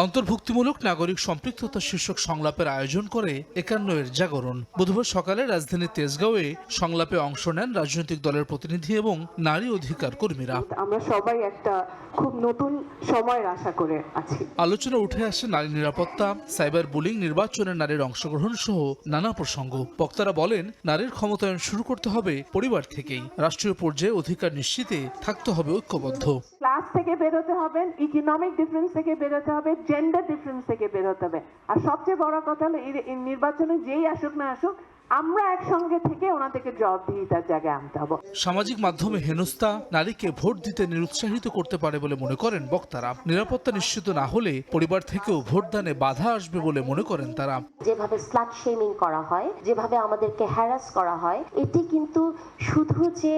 অন্তর্ভুক্তিমূলক নাগরিক সম্পৃক্ততা শীর্ষক সংলাপের আয়োজন করে 51-এর জাগরণ। বুধবার সকালে রাজধানীর তেজগাঁওয়ে সংলাপে অংশ নেন রাজনৈতিক দলের প্রতিনিধি এবং নারী অধিকার কর্মীরা। আমরা সবাই একটা খুব নতুন সময়ের আশা করে আছি। আলোচনা উঠে আসে নারী নিরাপত্তা, সাইবার বুলিং, নির্বাচনে নারীর অংশগ্রহণ সহ নানা প্রসঙ্গ। বক্তারা বলেন, নারীর ক্ষমতায়ন শুরু করতে হবে পরিবার থেকেই। রাষ্ট্রীয় পর্যায়ে অধিকার নিশ্চিতে থাকতে হবে ঐক্যবদ্ধ। ক্লাস থেকে বেরোতে হবে, ইকোনমিক ডিফারেন্স থেকে বেরোতে হবে, জেন্ডার ডিফারেন্স থেকে বেরোতে হবে। আর সবচেয়ে বড় কথা হলো এই নির্বাচনে যেই আসুক না আসুক, আমরা একসঙ্গে থেকে ওনাদেরকে জবাবদিহিতার জায়গায় আনতে হবে। সামাজিক মাধ্যমে হেনস্থা নারীকে ভোট দিতে নিরুৎসাহিত করতে পারে বলে মনে করেন বক্তারা। নিরাপত্তা নিশ্চিত না হলে পরিবার থেকেও ভোটদানে বাধা আসবে বলে মনে করেন তারা। যেভাবে স্লাট শেমিং করা হয়, যেভাবে আমাদেরকে হ্যারাস করা হয়, এটি কিন্তু শুধু যে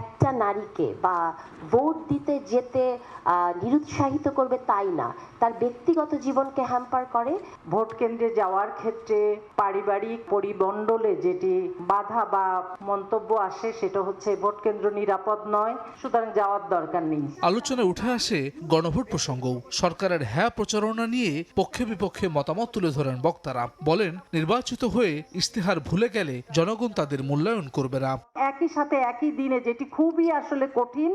একটা নারীকে বা ভোট দিতে যেতে নিরুৎসাহিত করবে তাই না, তার ব্যক্তিগত জীবনকে হ্যাম্পার করে। ভোট কেন্দ্রে যাওয়ার ক্ষেত্রে পারিবারিক পরিমণ্ডলে যেটি বাধা বা মন্তব্য আসে, সেটা হচ্ছে ভোট কেন্দ্র নিরাপদ নয়, সুতরাং যাওয়ার দরকার নেই। আলোচনায় উঠে আসে গণভোট প্রসঙ্গ। সরকারের হ্যাঁ প্রচারণা নিয়ে পক্ষে বিপক্ষে মতামত তুলে ধরেন বক্তারা। বলেন, নির্বাচিত হয়ে ইশতেহার ভুলে গেলে জনগণ তাদের মূল্যায়ন করবে না। একই সাথে একই দিনে, যেটি খুবই আসলে কঠিন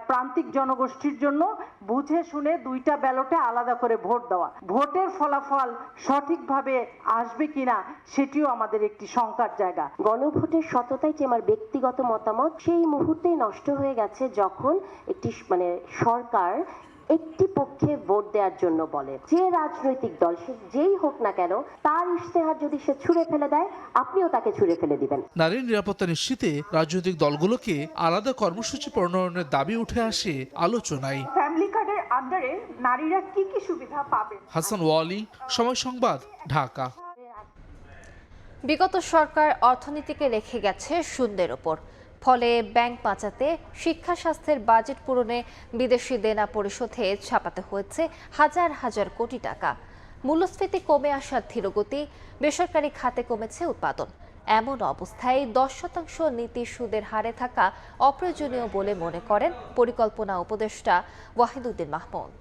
প্রান্তিক জনগোষ্ঠীর জন্য, বুঝে শুনে দুইটা ব্যালটে আলাদা করে ভোট দেওয়া, ভোটের ফলাফল সঠিকভাবে আসবে কিনা সেটিও আমাদের একটি শঙ্কার জায়গা। গণভোটের সততাই যে আমার ব্যক্তিগত মতামত, সেই মুহূর্তেই নষ্ট হয়ে গেছে যখন একটি সরকার একটি পক্ষে ভোট দেওয়ার জন্য বলে, যে রাজনৈতিক দল সে যেই হোক না কেন তার ইশতেহার যদি সে ছুঁড়ে ফেলে দেয়, আপনিও তাকে ছুঁড়ে ফেলে দিবেন। নারীর নিরাপত্তা নিশ্চিতে রাজনৈতিক দলগুলোকে আলাদা কর্মসূচি প্রণয়নের দাবি উঠে আসে আলোচনায়। ফ্যামিলি কার্ডের আন্ডারে নারীরা কি কি সুবিধা পাবে? হাসান ওয়ালি, সময় সংবাদ, ঢাকা। বিগত সরকার অর্থনীতিকে রেখে গেছে শূন্যের ওপর, ফলে ব্যাংক বাঁচাতে শিক্ষা স্বাস্থ্যের বাজেট পূরণে বিদেশি দেনা পরিশোধে ছাপাতে হয়েছে হাজার হাজার কোটি টাকা। মূল্যস্ফীতি কমে আসার ধীরগতি, বেসরকারি খাতে কমেছে উৎপাদন। এমন অবস্থায় 10% নীতি সুদের হারে থাকা অপ্রয়োজনীয় বলে মনে করেন পরিকল্পনা উপদেষ্টা ওয়াহিদুদ্দিন মাহমুদ।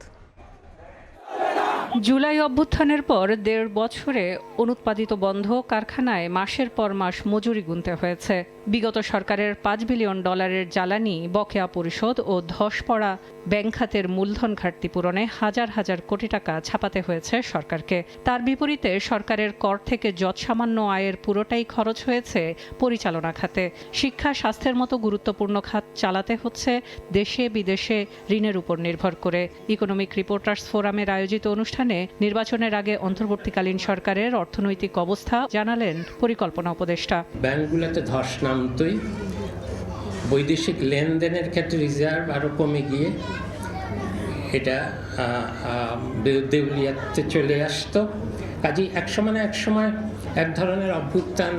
জুলাই অভ্যুত্থানের পর 1.5 বছরে অনুৎপাদিত বন্ধ কারখানায় মাসের পর মাস মজুরি গুনতে হয়েছে। বিগত সরকারের $5 বিলিয়ন জ্বালানি বকেয়া পরিশোধ ও ধস পড়া ব্যাংক খাতের মূলধন ঘাটতি পূরণে হাজার হাজার কোটি টাকা ছাপাতে হয়েছে সরকারকে। তার বিপরীতে সরকারের কর থেকে যৎসামান্য আয়ের পুরোটাই খরচ হয়েছে পরিচালনা খাতে। শিক্ষা স্বাস্থ্যের মতো গুরুত্বপূর্ণ খাত চালাতে হচ্ছে দেশে বিদেশে ঋণের উপর নির্ভর করে। ইকোনমিক রিপোর্টার্স ফোরামের আয়োজিত অনুষ্ঠানে নির্বাচনের আগে অন্তর্বর্তীকালীন সরকারের অর্থনৈতিক অবস্থা জানালেন পরিকল্পনা উপদেষ্টা। ব্যাংকগুলোতে ধস নামতই, বৈদেশিক লেনদেনের ক্ষেত্রে রিজার্ভ আরও কমে গিয়ে এটা দেউলিয়াতে চলে আসতো। কাজেই একসময় এক ধরনের অভ্যুত্থান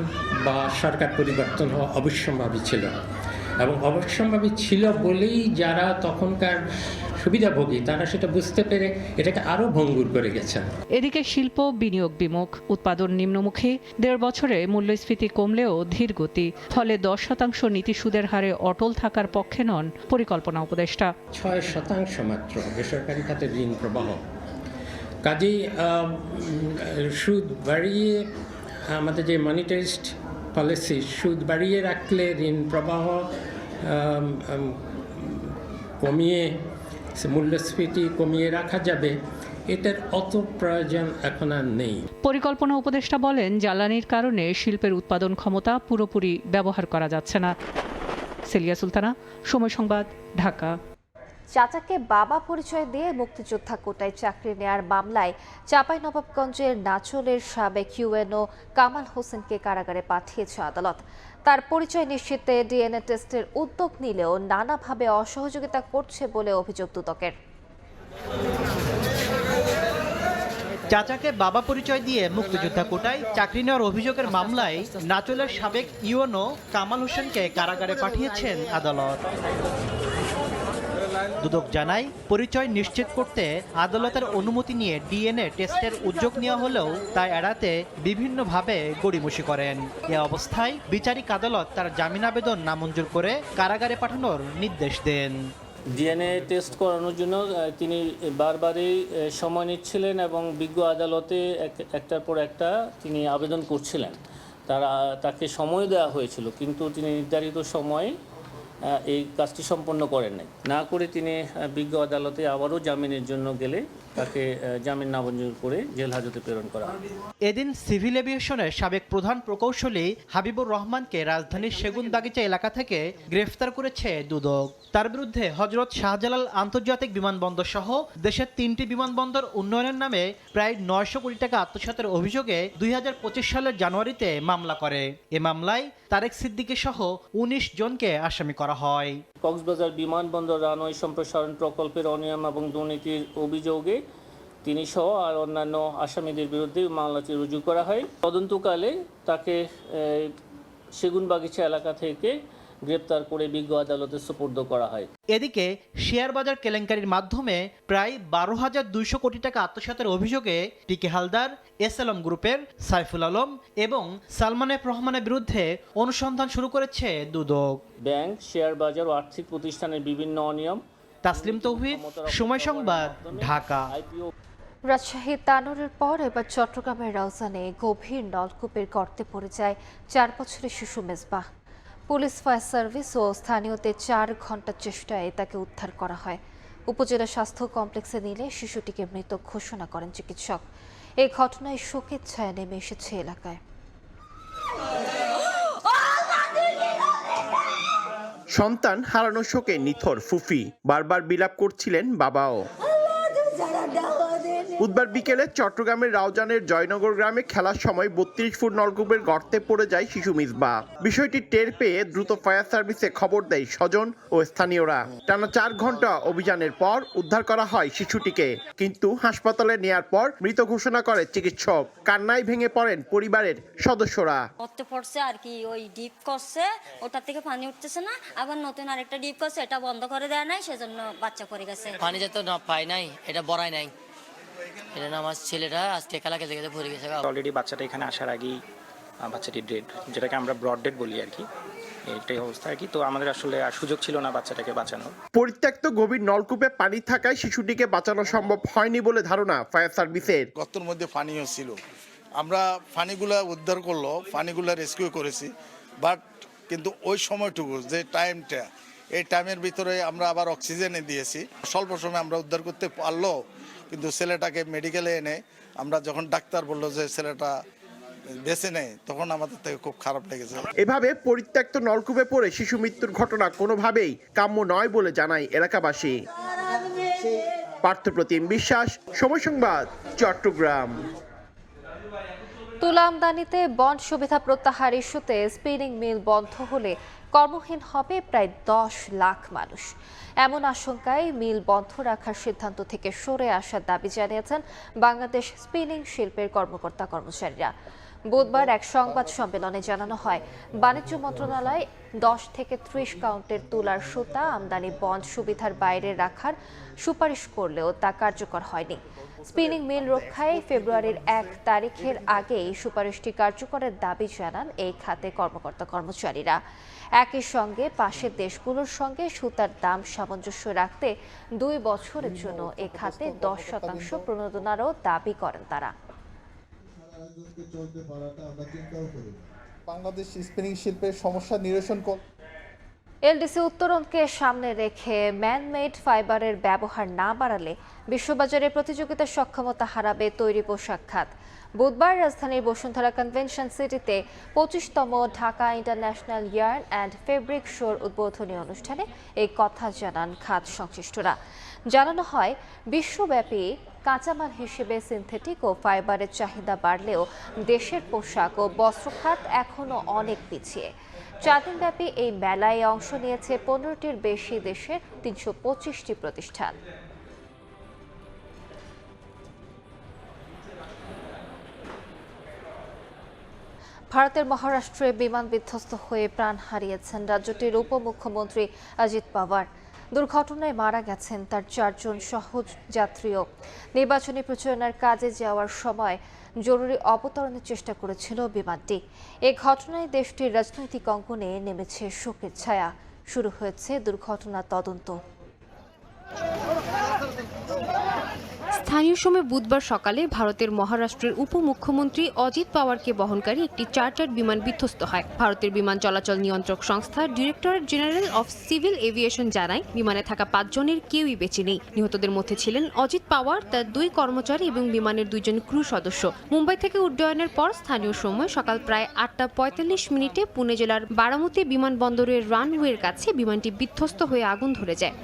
বা সরকার পরিবর্তন হওয়া অবশ্যম্ভাবী ছিল, এবং অবশ্যম্ভাবী ছিল বলেই যারা তখনকার সুবিধাভোগী তারা সেটা বুঝতে পেরে এটাকে আরও ভঙ্গুর করে গেছেন। এদিকে শিল্প বিনিয়োগ বিমুখ, উৎপাদন নিম্নমুখী। 1.5 বছরে মূল্যস্ফীতি কমলেও ধীর গতি, ফলে 10% নীতি সুদের হারে অটল থাকার পক্ষে নন পরিকল্পনা উপদেষ্টা। 6% মাত্র বেসরকারি খাতে ঋণ প্রবাহ। কাজেই সুদ বাড়িয়ে আমাদের যে মনিটারিস্ট পলিসি, সুদ বাড়িয়ে রাখলে ঋণ প্রবাহ কমিয়ে মূল্যস্ফীতি কমিয়ে রাখা যাবে, এটার অত প্রয়োজন এখন আর নেই। পরিকল্পনা উপদেষ্টা বলেন, জ্বালানির কারণে শিল্পের উৎপাদন ক্ষমতা পুরোপুরি ব্যবহার করা যাচ্ছে না। সেলিয়া সুলতানা, সময় সংবাদ, ঢাকা। চাচাকে বাবা পরিচয় দিয়ে মুক্তিযোদ্ধা কোটায় চাকরি নেয়ার মামলায় চাঁপাইনবাবগঞ্জের নাচলের সাবেক ইউএনও কামাল হোসেনকে কারাগারে পাঠিয়েছে আদালত। তার পরিচয় নিশ্চিতে ডিএনএ টেস্টের উদ্যোগ নিলেও নানাভাবে অসহযোগিতা করছে বলে অভিযোগ দুদকের। চাচাকে বাবা পরিচয় দিয়ে মুক্তিযোদ্ধা কোটায় চাকরি নেওয়ার অভিযোগের মামলায় নাচলের সাবেক ইউএনও কামাল হোসেনকে কারাগারে পাঠিয়েছেন আদালত। দুদক জানায়, পরিচয় নিশ্চিত করতে আদালতের অনুমতি নিয়ে ডিএনএ টেস্টের উদ্যোগ নেওয়া হলেও তা এড়াতে বিভিন্নভাবে গড়িমসি করেন। এ অবস্থায় বিচারিক আদালত তার জামিন আবেদন নামঞ্জুর করে কারাগারে পাঠানোর নির্দেশ দেন। ডিএনএ টেস্ট করানোর জন্য তিনি বারবারই সময় নিচ্ছিলেন এবং বিজ্ঞ আদালতে একটার পর একটা তিনি আবেদন করছিলেন। তাকে সময় দেওয়া হয়েছিল, কিন্তু তিনি নির্ধারিত সময়ে এই কাজটি সম্পন্ন করেন নাই। না করে তিনি বিজ্ঞ আদালতে আবারও জামিনের জন্য গেলে তাকে জামিন নামঞ্জুর করে জেল হাজতে প্রেরণ করা হয়। এদিন সিভিল এভিয়েশনের সাবেক প্রধান প্রকৌশলী হাবিবুর রহমানকে রাজধানীর সেগুনবাগিচা এলাকা থেকে গ্রেফতার করেছে দুদক। তার বিরুদ্ধে হযরত শাহজালাল আন্তর্জাতিক বিমানবন্দর সহ দেশের 3টি বিমানবন্দর উন্নয়নের নামে প্রায় 900 কোটি টাকা আত্মসাতের অভিযোগে 2025 সালের জানুয়ারিতে মামলা করে। এ মামলায় তারেক সিদ্দিকী সহ 19 জনকে আসামি করা হয়। কক্সবাজার বিমানবন্দর রানওয়ে সম্প্রসারণ প্রকল্পের অনিয়ম এবং দুর্নীতির অভিযোগে তিনি সহ আর অন্যান্য আসামিদের বিরুদ্ধে মামলাটি রুজু করা হয়। তদন্তকালে তাকে সেগুনবাগিচা এলাকা থেকে গ্রেপ্তার করে বিজ্ঞ আদালতে সুপর্দ করা হয়। এদিকে শেয়ার বাজার কেলেঙ্কারির মাধ্যমে প্রায় 12,200 কোটি টাকা আত্মসাতের অভিযোগে পিকে হালদার, এসএলএম গ্রুপের সাইফুল আলম এবং সালমান এফ রহমানের বিরুদ্ধে অনুসন্ধান শুরু করেছে দুদক। ব্যাংক, শেয়ার বাজার ও আর্থিক প্রতিষ্ঠানের বিভিন্ন অনিয়ম। তাসলিম তৌহিদ, সময় সংবাদ, ঢাকা। রাজশাহী তানোরের পর এবার চট্টগ্রামের রাউজানে গভীর নলকূপের গর্তে পড়ে যায় 4 বছরের শিশু মেজবাহ। পুলিশ, ফায়ার সার্ভিস ও স্থানীয়দের 4 ঘন্টার চেষ্টায় তাকে উদ্ধার করা হয়। উপজেলা স্বাস্থ্য কমপ্লেক্সে নিলে শিশুটিকে মৃত ঘোষণা করেন চিকিৎসক। এই ঘটনায় শোকের ছায়া নেমে এসেছে এলাকায়। সন্তান হারানোর শোকে নিথর ফুফি, বারবার বিলাপ করছিলেন বাবাও। বুধবার বিকেলে চট্টগ্রামের রাউজানের জয়নগর গ্রামে খেলার সময় ৩২ ফুট নলকূপের গর্তে পড়ে যায় শিশু মিসবাহ। বিষয়টি টের পেয়ে দ্রুত ফায়ার সার্ভিসে খবর দেয় স্বজন ও স্থানীয়রা। টানা ৪ ঘন্টা অভিযানের পর উদ্ধার করা হয় শিশুটিকে, কিন্তু হাসপাতালে নেয়ার পর মৃত ঘোষণা করে চিকিৎসক। কান্নায় ভেঙে পড়েন পরিবারের সদস্যরা। পড়ছে আর কি, ওই ডিপ করছে, ওটার থেকে পানি উঠতেছে না, আবার নতুন আরেকটা ডিপ করছে, এটা বন্ধ করে দেয় নাই, সেজন্য বাচ্চা পড়ে গেছে। পানি যত না পায় নাই, এটা বড়াই নাই, এটা না আমার ছেলেটা আজকে খেলা খেতে খেতে পড়ে গেছে। অলরেডি বাচ্চাটা এখানে আসার আগেই বাচ্চাটি ডেড, যেটাকে আমরা ব্রড ডেড বলি আর কি, এটাই অবস্থা আর কি। তো আমাদের আসলে আর সুযোগ ছিল না বাচ্চাটাকে বাঁচানোর। পরিত্যক্ত গভীর নলকূপে পানি থাকায় শিশুটিকে বাঁচানো সম্ভব হয়নি বলে ধারণা ফায়ার সার্ভিসের। গর্তের মধ্যে পানিও ছিল, আমরা পানিগুলা উদ্ধার করলো, পানিগুলা রেস্কিউ করেছি, বাট কিন্তু ওই সময়টুকু যে টাইমটা, এই টাইমের ভিতরে আমরা আবার অক্সিজেনে দিয়েছি। স্বল্প সময় আমরা উদ্ধার করতে পারলো, কিন্তু ছেলেটাকে মেডিকেলে এনে আমরা যখন ডাক্তার বললো যে ছেলেটা বেঁচে নেই, তখন আমাদের থেকে খুব খারাপ লেগেছে। এভাবে পরিত্যক্ত নলকূপে পড়ে শিশু মৃত্যুর ঘটনা কোনোভাবেই কাম্য নয় বলে জানায় এলাকাবাসী। পার্থপ্রতিম বিশ্বাস, সময় সংবাদ, চট্টগ্রাম। তুলা আমদানিতে বন্ড সুবিধা প্রত্যাহার ইস্যুতে স্পিনিং মিল বন্ধ হলে কর্মহীন হবে প্রায় 10 লাখ মানুষ। এমন আশঙ্কায় মিল বন্ধ রাখার সিদ্ধান্ত থেকে সরে আসার দাবি জানিয়েছেন বাংলাদেশ স্পিনিং শিল্পের কর্মকর্তা কর্মচারীরা। বুধবার এক সংবাদ সম্মেলনে জানানো হয়, বাণিজ্য মন্ত্রণালয় 10 থেকে 30 কাউন্টের তুলার সুতা আমদানি বন্ড সুবিধার বাইরে রাখার সুপারিশ করলেও তা কার্যকর হয়নি। স্পিনিং মিল রক্ষায় ফেব্রুয়ারির 1 তারিখের আগেই সুপারিশটি কার্যকরের দাবি জানান এই খাতে কর্মকর্তা কর্মচারীরা। একই সঙ্গে পাশের দেশগুলোর সঙ্গে সুতার দাম সামঞ্জস্য রাখতে 2 বছরের জন্য এ খাতে 10% প্রণোদনারও দাবি করেন তারা। বাংলাদেশ স্পিনিং শিল্পের সমস্যা নিরসন এলডিসি উত্তরণকে সামনে রেখে ম্যানমেড ফাইবারের ব্যবহার না বাড়ালে বিশ্ববাজারে প্রতিযোগিতার সক্ষমতা হারাবে তৈরি পোশাক খাত। বুধবার রাজধানীর বসুন্ধরা কনভেনশন সিটিতে 25তম Dhaka international yarn and fabric শোর উদ্বোধনী অনুষ্ঠানে এই কথা জানান খাত সংশ্লিষ্টরা। জানানো হয়, বিশ্বব্যাপী কাঁচামাল হিসেবে সিনথেটিক ও ফাইবারের চাহিদা বাড়লেও দেশের পোশাক ও বস্ত্র খাত এখনও অনেক পিছিয়ে। 4 দিনব্যাপী এই মেলায় অংশ নিয়েছে 15টির বেশি দেশের 325টি প্রতিষ্ঠান। ভারতের মহারাষ্ট্রে বিমান বিধ্বস্ত হয়ে প্রাণ হারিয়েছেন রাজ্যটির উপমুখ্যমন্ত্রী অজিত পাওয়ার। দুর্ঘটনায় মারা গেছেন তার 4 জন সহযাত্রীও। নির্বাচনী প্রচারণার কাজে যাওয়ার সময় জরুরি অবতরণের চেষ্টা করেছিল বিমানটি। এই ঘটনায় দেশটির রাজনৈতিক অঙ্গনে নেমেছে শোকের ছায়া। শুরু হয়েছে দুর্ঘটনা তদন্ত। স্থানীয় সময় বুধবার সকালে ভারতের মহারাষ্ট্রের উপমুখ্যমন্ত্রী অজিত পাওয়ারকে বহনকারী একটি চার্টার্ড বিমান বিধ্বস্ত হয়। ভারতের বিমান চলাচল নিয়ন্ত্রক সংস্থা directorate general of civil aviation জানায়, বিমানে থাকা 5 জনের কেউই বেঁচে নেই। নিহতদের মধ্যে ছিলেন অজিত পাওয়ার, তার 2 কর্মচারী এবং বিমানের 2 জন ক্রু সদস্য। মুম্বাই থেকে উড্ডয়নের পর স্থানীয় সময় সকাল প্রায় 8:45 পুনে জেলার বারামতি বিমানবন্দরের রানওয়ের কাছে বিমানটি বিধ্বস্ত হয়ে আগুন ধরে যায়।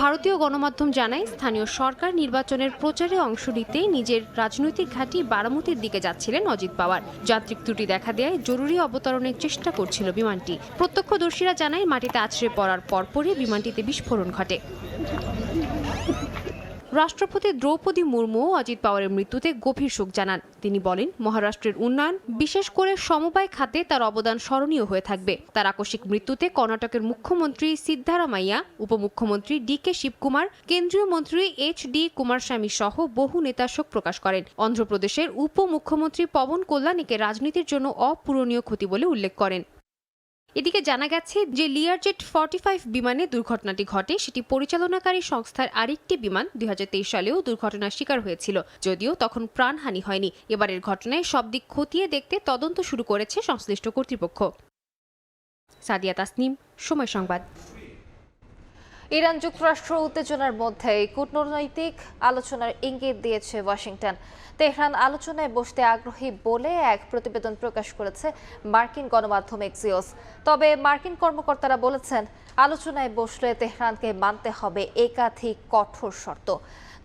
ভারতীয় গণমাধ্যম জানায়, স্থানীয় সরকার নির্বাচনের প্রচারে অংশ নিতে নিজের রাজনৈতিক ঘাঁটি বারামতির দিকে যাচ্ছিলেন অজিত পাওয়ার। যান্ত্রিক ত্রুটি দেখা দেয় জরুরি অবতরণের চেষ্টা করছিল বিমানটি। প্রত্যক্ষদর্শীরা জানায়, মাটিতে আছড়ে পড়ার পরপরই বিমানটিতে বিস্ফোরণ ঘটে। রাষ্ট্রপতি দ্রৌপদী মুর্মু অজিত পাওয়ারের মৃত্যুতে গভীর শোক জানান। তিনি বলেন, মহারাষ্ট্রের উন্নয়ন, বিশেষ করে সমবায় খাতে তার অবদান স্মরণীয় হয়ে থাকবে। তার আকস্মিক মৃত্যুতে কর্ণাটকের মুখ্যমন্ত্রী সিদ্ধারামাইয়া, উপমুখ্যমন্ত্রী ডি.কে শিবকুমার, কেন্দ্রীয় মন্ত্রী এইচ.ডি. কুমারস্বামী সহ বহু নেতা শোক প্রকাশ করেন। অন্ধ্রপ্রদেশের উপমুখ্যমন্ত্রী পবন কল্যাণ একে রাজনীতির জন্য অপূরণীয় ক্ষতি বলে উল্লেখ করেন। এদিকে জানা গেছে যে লিয়ারজেট 45 বিমানে দুর্ঘটনাটি ঘটে সেটি পরিচালনাকারী সংস্থার আরেকটি বিমান 2023 সালেও দুর্ঘটনার শিকার হয়েছিল, যদিও তখন প্রাণহানি হয়নি। এবারের ঘটনায় সব দিক খতিয়ে দেখতে তদন্ত শুরু করেছে সংশ্লিষ্ট কর্তৃপক্ষ। সাদিয়া তাসনিম, সময় সংবাদ। ইরান যুক্তরাষ্ট্র উত্তেজনার মধ্যে কূটনৈতিক আলোচনার ইঙ্গিত দিয়েছে ওয়াশিংটন। তেহরান আলোচনায় বসতে আগ্রহী বলে এক প্রতিবেদন প্রকাশ করেছে মার্কিন গণমাধ্যম এক্সিওস। তবে মার্কিন কর্মকর্তারা বলেছেন, আলোচনায় বসলে তেহরানকে মানতে হবে একাধিক কঠোর শর্ত।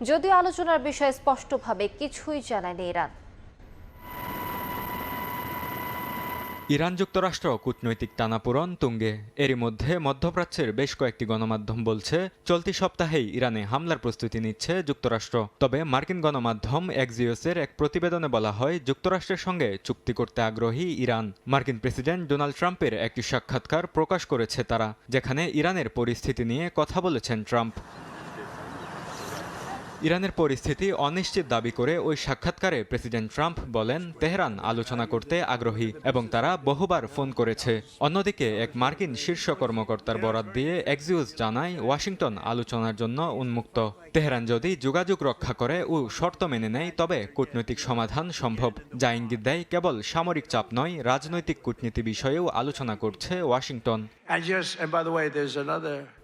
যদিও আলোচনার বিষয়ে স্পষ্টভাবে কিছুই জানায়নি ইরান। ইরান যুক্তরাষ্ট্র কূটনৈতিক টানাপোড়েন তুঙ্গে। এরই মধ্যে মধ্যপ্রাচ্যের বেশ কয়েকটি গণমাধ্যম বলছে চলতি সপ্তাহেই ইরানে হামলার প্রস্তুতি নিচ্ছে যুক্তরাষ্ট্র। তবে মার্কিন গণমাধ্যম এক্সিওসের এক প্রতিবেদনে বলা হয় যুক্তরাষ্ট্রের সঙ্গে চুক্তি করতে আগ্রহী ইরান। মার্কিন প্রেসিডেন্ট ডোনাল্ড ট্রাম্পের একটি সাক্ষাৎকার প্রকাশ করেছে তারা, যেখানে ইরানের পরিস্থিতি নিয়ে কথা বলেছেন ট্রাম্প। ইরানের পরিস্থিতি অনিশ্চিত দাবি করে ওই সাক্ষাৎকারে প্রেসিডেন্ট ট্রাম্প বলেন তেহরান আলোচনা করতে আগ্রহী এবং তারা বহুবার ফোন করেছে। অন্যদিকে এক মার্কিন শীর্ষ কর্মকর্তার বরাত দিয়ে এক্সিওস জানায় ওয়াশিংটন আলোচনার জন্য উন্মুক্ত। তেহরান যদি যোগাযোগ রক্ষা করে ও শর্ত মেনে নেয় তবে কূটনৈতিক সমাধান সম্ভব। যা ইঙ্গিত দেয় কেবল সামরিক চাপ নয়, রাজনৈতিক কূটনীতি বিষয়েও আলোচনা করছে ওয়াশিংটন।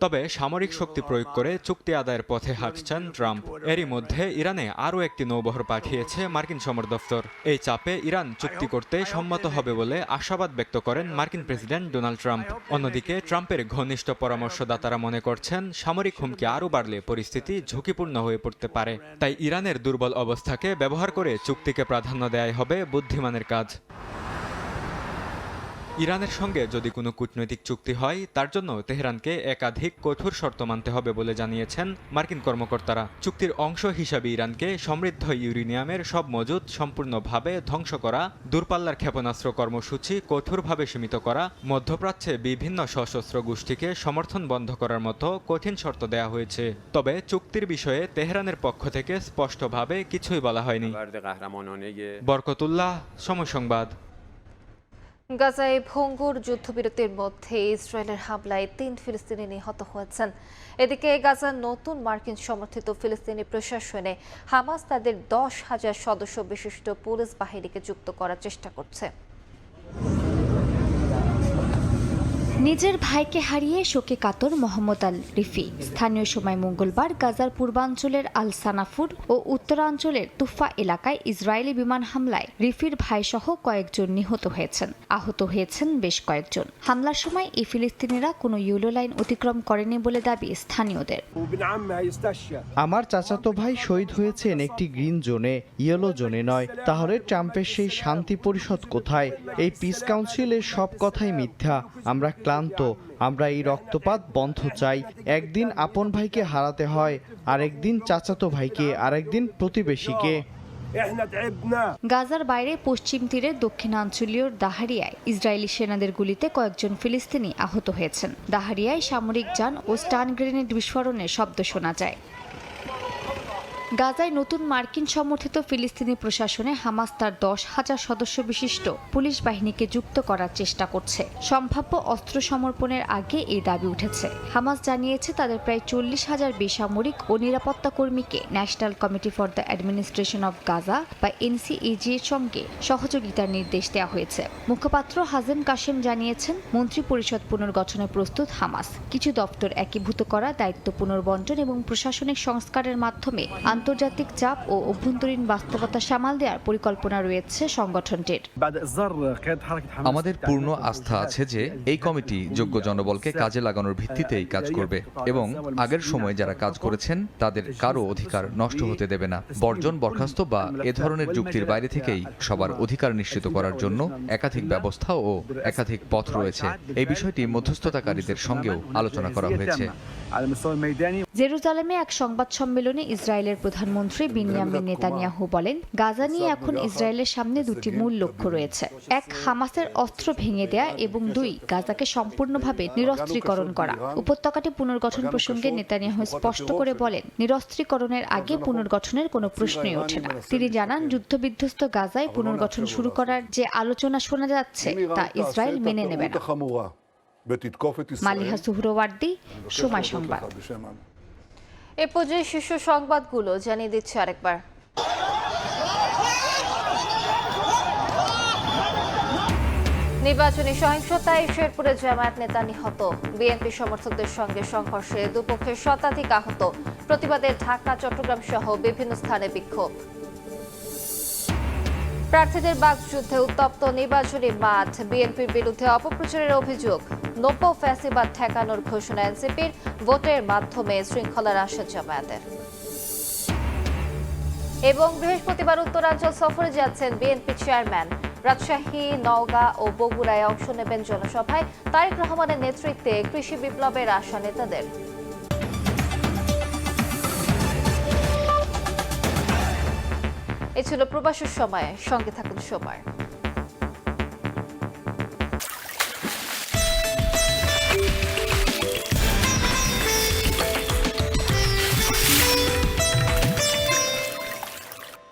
তবে সামরিক শক্তি প্রয়োগ করে চুক্তি আদায়ের পথে হাঁটছেন ট্রাম্প। এরই মধ্যে ইরানে আরও একটি নৌবহর পাঠিয়েছে মার্কিন সমর দফতর। এই চাপে ইরান চুক্তি করতে সম্মত হবে বলে আশাবাদ ব্যক্ত করেন মার্কিন প্রেসিডেন্ট ডোনাল্ড ট্রাম্প। অন্যদিকে ট্রাম্পের ঘনিষ্ঠ পরামর্শদাতারা মনে করছেন সামরিক হুমকি আরও বাড়লে পরিস্থিতি ঝুঁকিপূর্ণ হয়ে পড়তে পারে। তাই ইরানের দুর্বল অবস্থাকে ব্যবহার করে চুক্তিকে প্রাধান্য দেয়াই হবে বুদ্ধিমানের কাজ। ইরানের সঙ্গে যদি কোনো কূটনৈতিক চুক্তি হয় তার জন্য তেহরানকে একাধিক কঠোর শর্ত মানতে হবে বলে জানিয়েছেন মার্কিন কর্মকর্তারা। চুক্তির অংশ হিসাবে ইরানকে সমৃদ্ধ ইউরেনিয়ামের সব মজুদ সম্পূর্ণভাবে ধ্বংস করা, দূরপাল্লার ক্ষেপণাস্ত্র কর্মসূচি কঠোরভাবে সীমিত করা, মধ্যপ্রাচ্যে বিভিন্ন সশস্ত্র গোষ্ঠীকে সমর্থন বন্ধ করার মতো কঠিন শর্ত দেয়া হয়েছে। তবে চুক্তির বিষয়ে তেহরানের পক্ষ থেকে স্পষ্টভাবে কিছুই বলা হয়নি। বরকতুল্লাহ, সময় সংবাদ। গাজায় ভঙ্গুর যুদ্ধবিরতির মধ্যে ইসরায়েলের হামলায় ৩ ফিলিস্তিনি নিহত হয়েছেন। এদিকে গাজার নতুন মার্কিন সমর্থিত ফিলিস্তিনি প্রশাসনে হামাস তাদের 10,000 সদস্য বিশিষ্ট পুলিশ বাহিনীকে যুক্ত করার চেষ্টা করছে। নিজের ভাইকে হারিয়ে শোকে কাতর মোহাম্মদ আল রিফি। স্থানীয় সময় মঙ্গলবার গাজার পূর্বাঞ্চলের আল সানাফুর ও উত্তরাঞ্চলের তুফা এলাকায় ইসরায়েলি বিমান হামলায় রিফির ভাইসহ কয়েকজন নিহত হয়েছেন। আহত হয়েছেন বেশ কয়েকজন। হামলার সময় এই ফিলিস্তিনিরা কোনো ইয়েলো লাইন অতিক্রম করেনি বলে দাবি স্থানীয়দের। আমার চাচাতো ভাই শহীদ হয়েছেন একটি গ্রিন জোনে, ইয়েলো জোনে নয়। তাহলে ট্রাম্পের সেই শান্তি পরিষদ কোথায়? এই পিস কাউন্সিলের সব কথাই মিথ্যা। আমরা ক্লান্ত, আমরা এই রক্তপাত বন্ধ চাই। একদিন আপন ভাইকে হারাতে হয়, আরেকদিন চাচাতো ভাইকে, আরেকদিন প্রতিবেশীকে। গাজার বাইরে পশ্চিম তীরের দক্ষিণাঞ্চলীয় দাহারিয়ায় ইসরায়েলি সেনাদের গুলিতে কয়েকজন ফিলিস্তিনি আহত হয়েছেন। দাহারিয়ায় সামরিক যান ও স্টান গ্রেনেড বিস্ফোরণের শব্দ শোনা যায়। গাজায় নতুন মার্কিন সমর্থিত ফিলিস্তিনি প্রশাসনে হামাস তার 10,000 সদস্য বিশিষ্ট পুলিশ বাহিনীকে যুক্ত করার চেষ্টা করছে। সম্ভাব্য অস্ত্র সমর্পণের আগে এই দাবি উঠেছে। হামাস জানিয়েছে তাদের প্রায় 40,000 বেসামরিক ও নিরাপত্তা কর্মীকে national committee for the administration of Gaza বা এনসিএজি এর সঙ্গে সহযোগিতার নির্দেশ দেওয়া হয়েছে। মুখপাত্র হাজেম কাশেম জানিয়েছেন মন্ত্রী পরিষদ পুনর্গঠনে প্রস্তুত হামাস। কিছু দপ্তর একীভূত করা, দায়িত্ব পুনর্বণ্টন এবং প্রশাসনিক সংস্কারের মাধ্যমে আন্তর্জাতিক চাপ ও অভ্যন্তরীণ বাস্তবতা সামাল দেওয়ার পরিকল্পনা রয়েছে সংগঠনটির। আমাদের পূর্ণ আস্থা আছে যে এই কমিটি যোগ্য জনবলকে কাজে লাগানোর ভিত্তিতেই কাজ করবে এবং আগের সময়ে যারা কাজ করেছেন তাদের কারো অধিকার নষ্ট হতে দেবে না। বর্জন, বরখাস্ত বা এ ধরনের যুক্তির বাইরে থেকেই সবার অধিকার নিশ্চিত করার জন্য একাধিক ব্যবস্থা ও একাধিক পথ রয়েছে। এই বিষয়টি মধ্যস্থতাকারীদের সঙ্গেও আলোচনা করা হয়েছে। জেরুজালেমে এক সংবাদ সম্মেলনে ইসরায়েলের প্রধানমন্ত্রী বিনিয়ামিন নেতানিয়াহু বলেন, গাজা নিয়ে এখন ইসরায়েলের সামনে দুটি মূল লক্ষ্য রয়েছে। এক, হামাসের অস্ত্র ভেঙে দেয়া এবং 2, গাজাকে সম্পূর্ণভাবে নিরস্ত্রীকরণ করা। উপত্যকাটি পুনর্গঠন প্রসঙ্গে নেতানিয়াহু স্পষ্ট করে বলেন, নিরস্ত্রীকরণের আগে পুনর্গঠনের কোনো প্রশ্নই ওঠে না। তিনি জানান, যুদ্ধবিধ্বস্ত গাজায় পুনর্গঠন শুরু করার যে আলোচনা শোনা যাচ্ছে তা ইসরায়েল মেনে নেবে না। মালিহা সুহরওয়ার্দী, সময় সংবাদ। এ পর্যায়ে শীর্ষ সংবাদগুলো জানিয়ে দিচ্ছে আরেকবার। নির্বাচনী সহিংসতায় শেরপুরে জামায়াত নেতা নিহত। বিএনপি সমর্থকদের সঙ্গে সংঘর্ষে দুপক্ষের শতাধিক আহত। প্রতিবাদে ঢাকা, চট্টগ্রাম সহ বিভিন্ন স্থানে বিক্ষোভ। প্রার্থীদের বাকযুদ্ধে উত্তপ্ত নির্বাচনী মাঠ। বিএনপির বিরুদ্ধে অপপ্রচারের অভিযোগ। নব্য ফ্যাসিবাদ ঠেকানোর ঘোষণা এনসিপির। ভোটের মাধ্যমে শৃঙ্খলার আশা জামায়াতের। এবং বৃহস্পতিবার উত্তরাঞ্চল সফরে যাচ্ছেন বিএনপি চেয়ারম্যান। রাজশাহী, নওগাঁ ও বগুড়ায় অংশ নেবেন জনসভায়। তারেক রহমানের নেতৃত্বে কৃষি বিপ্লবের আশা নেতাদের। এ ছিল প্রবাসের সময়, সঙ্গে থাকুন সময়।